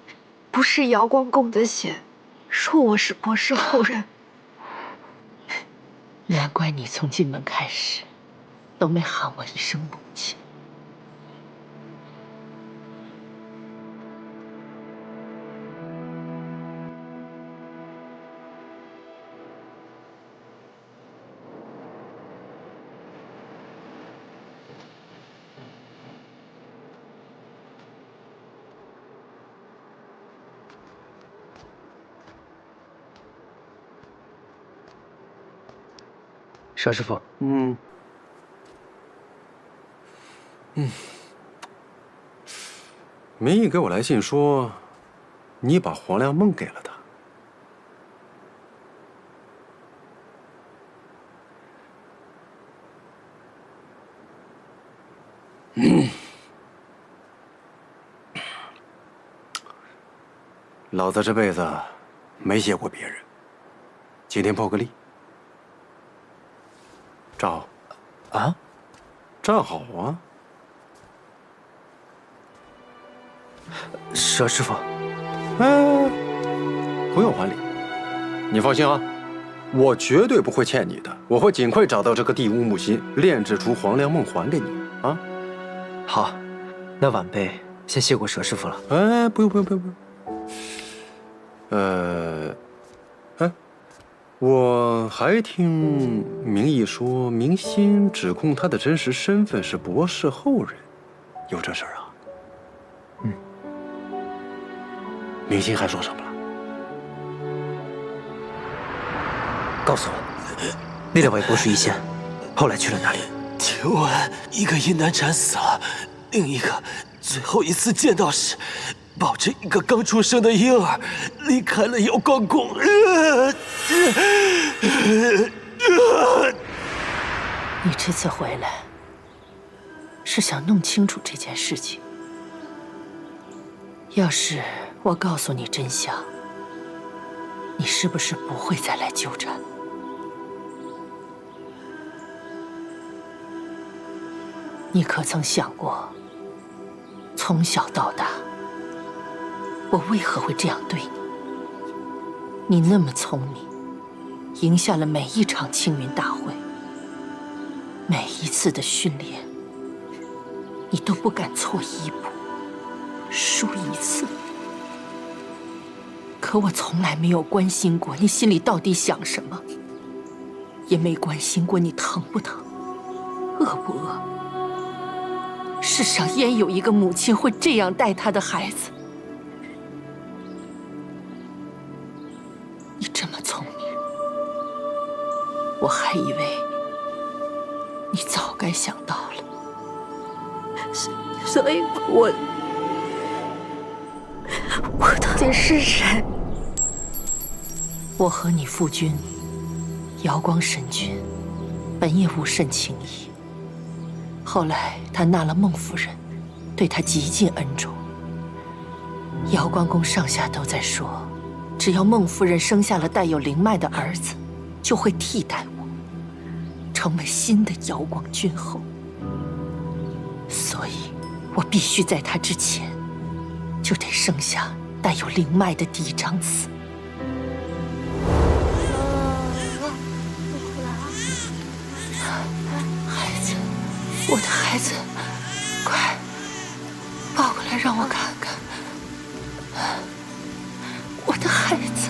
S9: 不是瑶光宫的血，说我是博士后人。
S19: 难怪你从进门开始都没喊我一声母亲。
S10: 佘师傅，
S14: 明义给我来信说，你把黄粱梦给了他。老子这辈子没谢过别人，今天破个例。站好。
S10: 啊？
S14: 站好啊！
S10: 佘师傅，
S14: 不用还礼。你放心啊，我绝对不会欠你的。我会尽快找到这个地乌木心，炼制出黄粱梦还给你啊！
S10: 好，那晚辈先谢过佘师傅了。
S14: 不用。我还听明义说，明心指控他的真实身份是博士后人，有这事儿啊？明心还说什么了？
S10: 告诉我，那两位博士一仙后来去了哪里？
S18: 听闻一个阴难斩死了，另一个最后一次见到时，抱着一个刚出生的婴儿离开了瑶光宫。
S19: 你这次回来是想弄清楚这件事情。要是我告诉你真相，你是不是不会再来纠缠？你可曾想过，从小到大，我为何会这样对你？你那么聪明，赢下了每一场青云大会，每一次的训练，你都不敢错一步，输一次。可我从来没有关心过你心里到底想什么，也没关心过你疼不疼，饿不饿。世上焉有一个母亲会这样待她的孩子？你这么聪明，我还以为你早该想到了。
S9: 所以我到底是谁？
S19: 我和你父君瑶光神君本也无甚情谊，后来他纳了孟夫人，对他极尽恩宠。瑶光宫上下都在说，只要孟夫人生下了带有灵脉的儿子，就会替代我，成为新的瑶光君后。所以，我必须在她之前，就得生下带有灵脉的嫡长子。我看看我的孩子。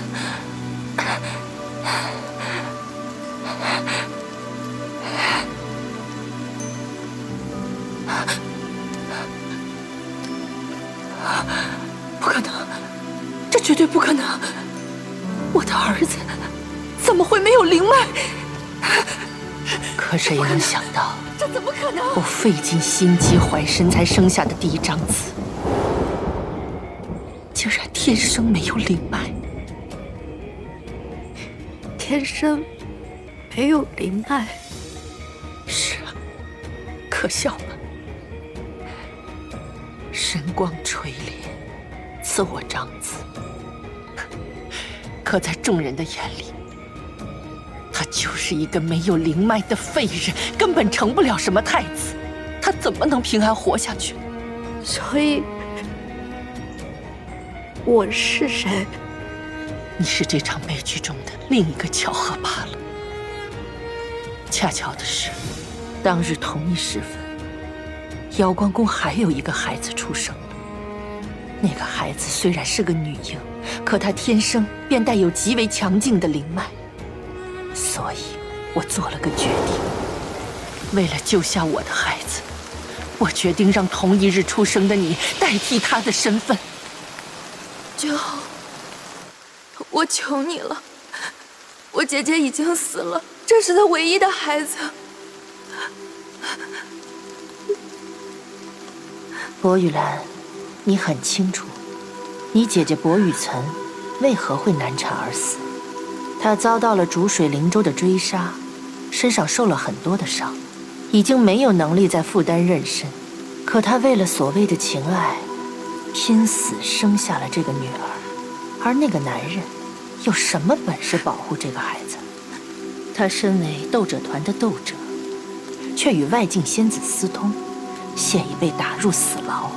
S19: 不可能，这绝对不可能！我的儿子怎么会没有灵脉？可谁能想到，
S9: 这怎么可能？
S19: 我费尽心机怀身才生下的第一张子，竟然天生没有灵脉。
S9: 天生没有灵脉？
S19: 是啊，可笑吧？神光垂怜，赐我长子。可在众人的眼里，他就是一个没有灵脉的废人，根本成不了什么太子。他怎么能平安活下去？
S9: 所以，我是谁？
S19: 你是这场悲剧中的另一个巧合罢了。恰巧的是，当日同一时分，瑶光宫还有一个孩子出生。那个孩子虽然是个女婴，可她天生便带有极为强劲的灵脉，所以我做了个决定。为了救下我的孩子，我决定让同一日出生的你代替他的身份。
S9: 就我求你了，我姐姐已经死了，这是她唯一的孩子。
S19: 薄雨兰，你很清楚，你姐姐薄雨岑为何会难产而死。她遭到了逐水灵州的追杀，身上受了很多的伤，已经没有能力再负担妊娠。可她为了所谓的情爱，拼死生下了这个女儿。而那个男人有什么本事保护这个孩子？他身为斗者团的斗者，却与外境仙子私通，现已被打入死牢。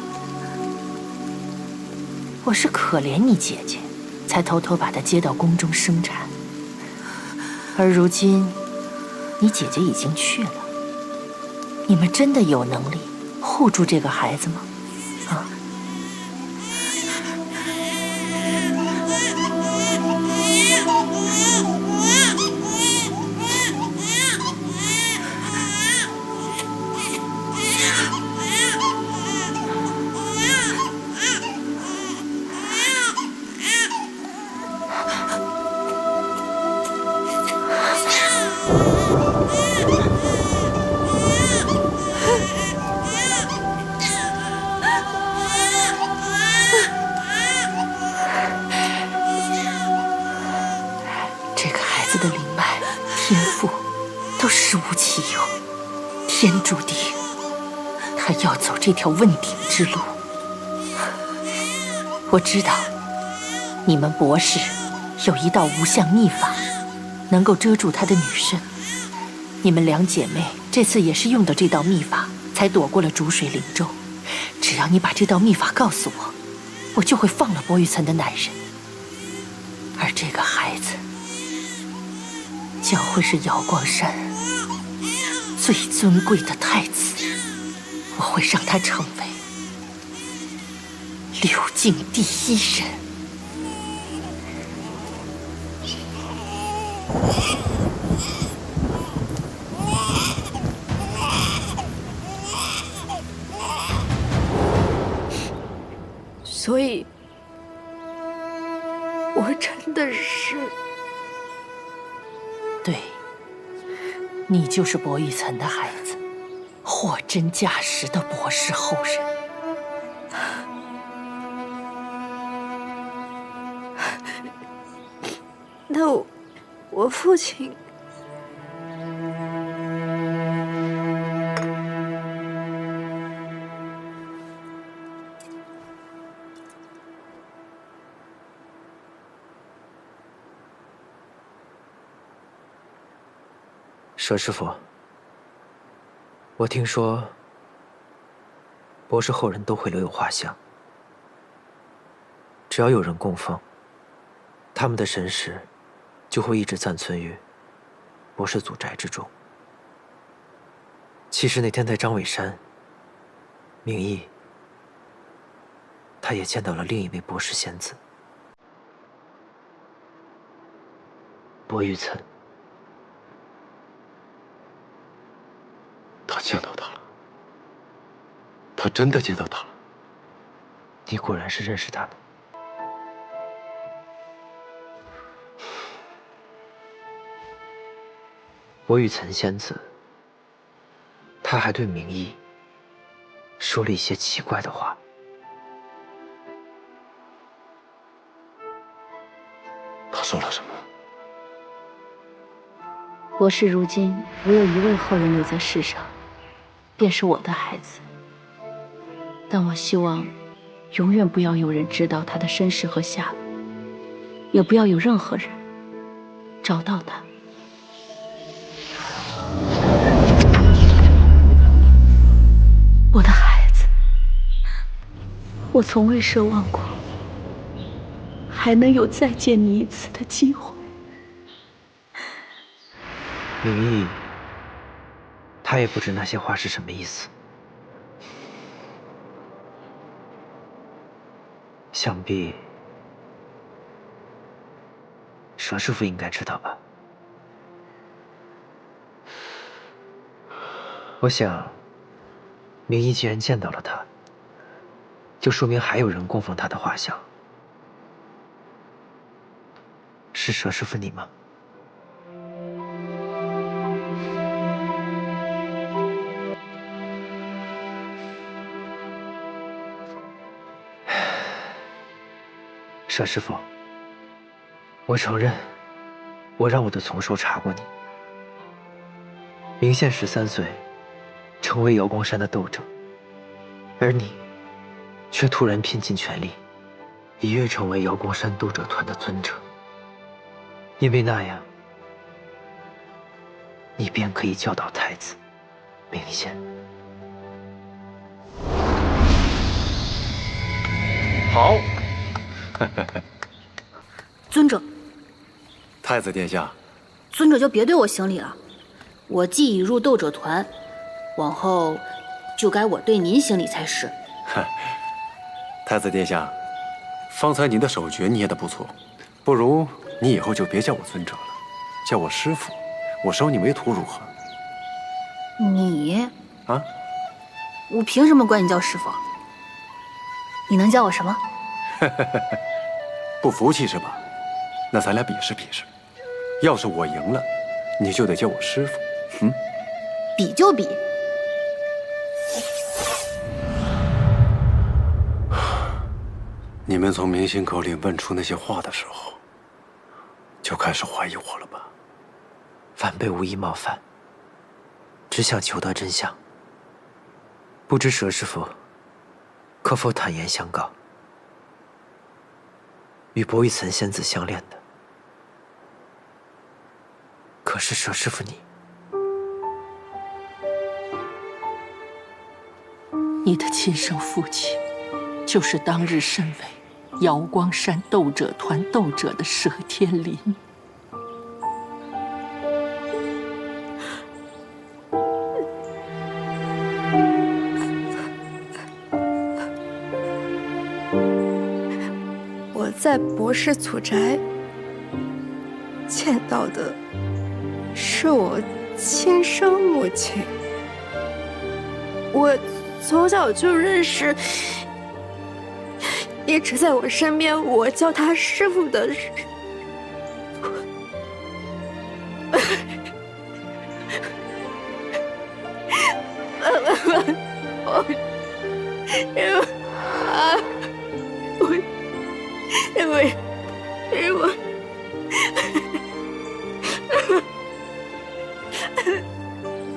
S19: 我是可怜你姐姐，才偷偷把她接到宫中生产。而如今，你姐姐已经去了，你们真的有能力护住这个孩子吗？啊？这个孩子的灵脉、天赋都实无其有，天注定他要走这条问鼎之路。我知道，你们博士有一道无相秘法，能够遮住她的女身。你们两姐妹这次也是用的这道秘法，才躲过了逐水灵州。只要你把这道秘法告诉我，我就会放了薄雨岑的男人。而这个孩子，将会是瑶光山最尊贵的太子。我会让他成为流境第一人。
S9: 所以，我真的是……
S19: 对，你就是薄雨岑的孩子，货真价实的博士后人。
S9: 那我父亲……
S10: 佘师傅，我听说博士后人都会留有画像，只要有人供奉，他们的神识就会一直暂存于博士祖宅之中。其实那天在张尾山，明义他也见到了另一位博士仙子薄雨岑。
S17: 他见到他了，他真的见到他了。
S10: 你果然是认识他的。薄雨岑仙子，她还对明义说了一些奇怪的话。
S17: 他说了什么？
S19: 博士如今唯有一位后人留在世上，便是我的孩子。但我希望，永远不要有人知道他的身世和下落，也不要有任何人找到他。我的孩子，我从未奢望过还能有再见你一次的机会。
S10: 明义，他也不知那些话是什么意思。想必佘师傅应该知道吧？我想，明义既然见到了他，就说明还有人供奉他的画像。是佘师傅你吗？佘师傅，我承认，我让我的从手查过你。明宪13岁，成为瑶光山的斗者，而你，却突然拼尽全力，一跃成为瑶光山斗者团的尊者。因为那样，你便可以教导太子明宪。
S14: 好。
S7: 尊者，
S14: 太子殿下，
S7: 尊者就别对我行礼了。我既已入斗者团，往后就该我对您行礼才是。
S14: 太子殿下，方才您的手诀捏得不错，不如你以后就别叫我尊者了，叫我师父，我收你为徒如何？
S7: 你
S14: 啊？
S7: 我凭什么管你叫师父？你能叫我什么？
S14: 不服气是吧？那咱俩比试比试，要是我赢了，你就得叫我师父。
S7: 比就比。
S14: 你们从明星口里问出那些话的时候，就开始怀疑我了吧？
S10: 晚辈无意冒犯，只想求得真相。不知佘师傅可否坦言相告？与薄雨岑仙子相恋的，可是佘师傅你？
S19: 你的亲生父亲，就是当日身为瑶光山斗者团斗者的佘天林。
S9: 我在博士祖宅见到的是我亲生母亲。我从小就认识，一直在我身边，我叫他师父的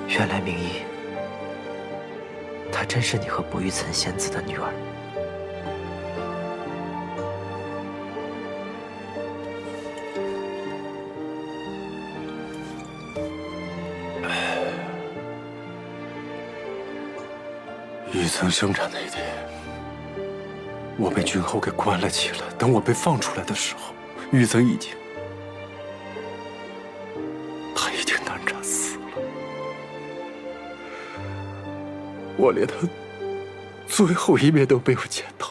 S10: 原来明义，她真是你和薄雨岑仙子的女儿。
S14: 玉岑生产那天，我被君后给关了起来。等我被放出来的时候，玉岑已经难产死了。我连她最后一面都没有见到。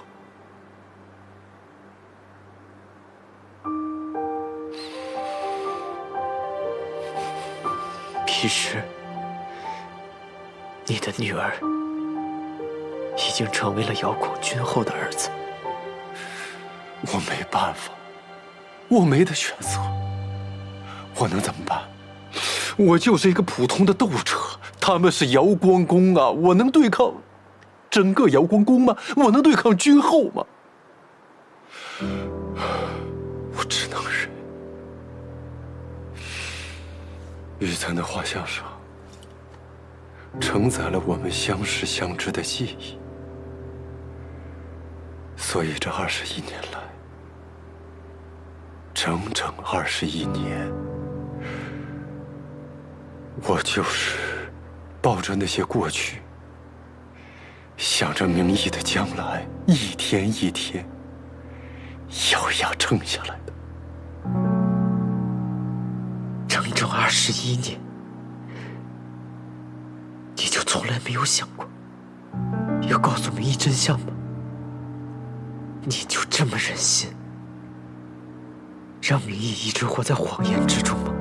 S10: 其实，你的女儿已经成为了姚广君后的儿子。
S4: 我没办法，我没得选择，我能怎么办？我就是一个普通的斗者，他们是瑶光宫啊，我能对抗整个瑶光宫吗？我能对抗君后吗？我只能忍。玉簪的画像上承载了我们相识相知的记忆，所以这21年来，整整21年，我就是抱着那些过去，想着明义的将来，一天一天咬牙撑下来的。
S10: 整整21年，你就从来没有想过要告诉明义真相吗？你就这么忍心让明义一直活在谎言之中吗？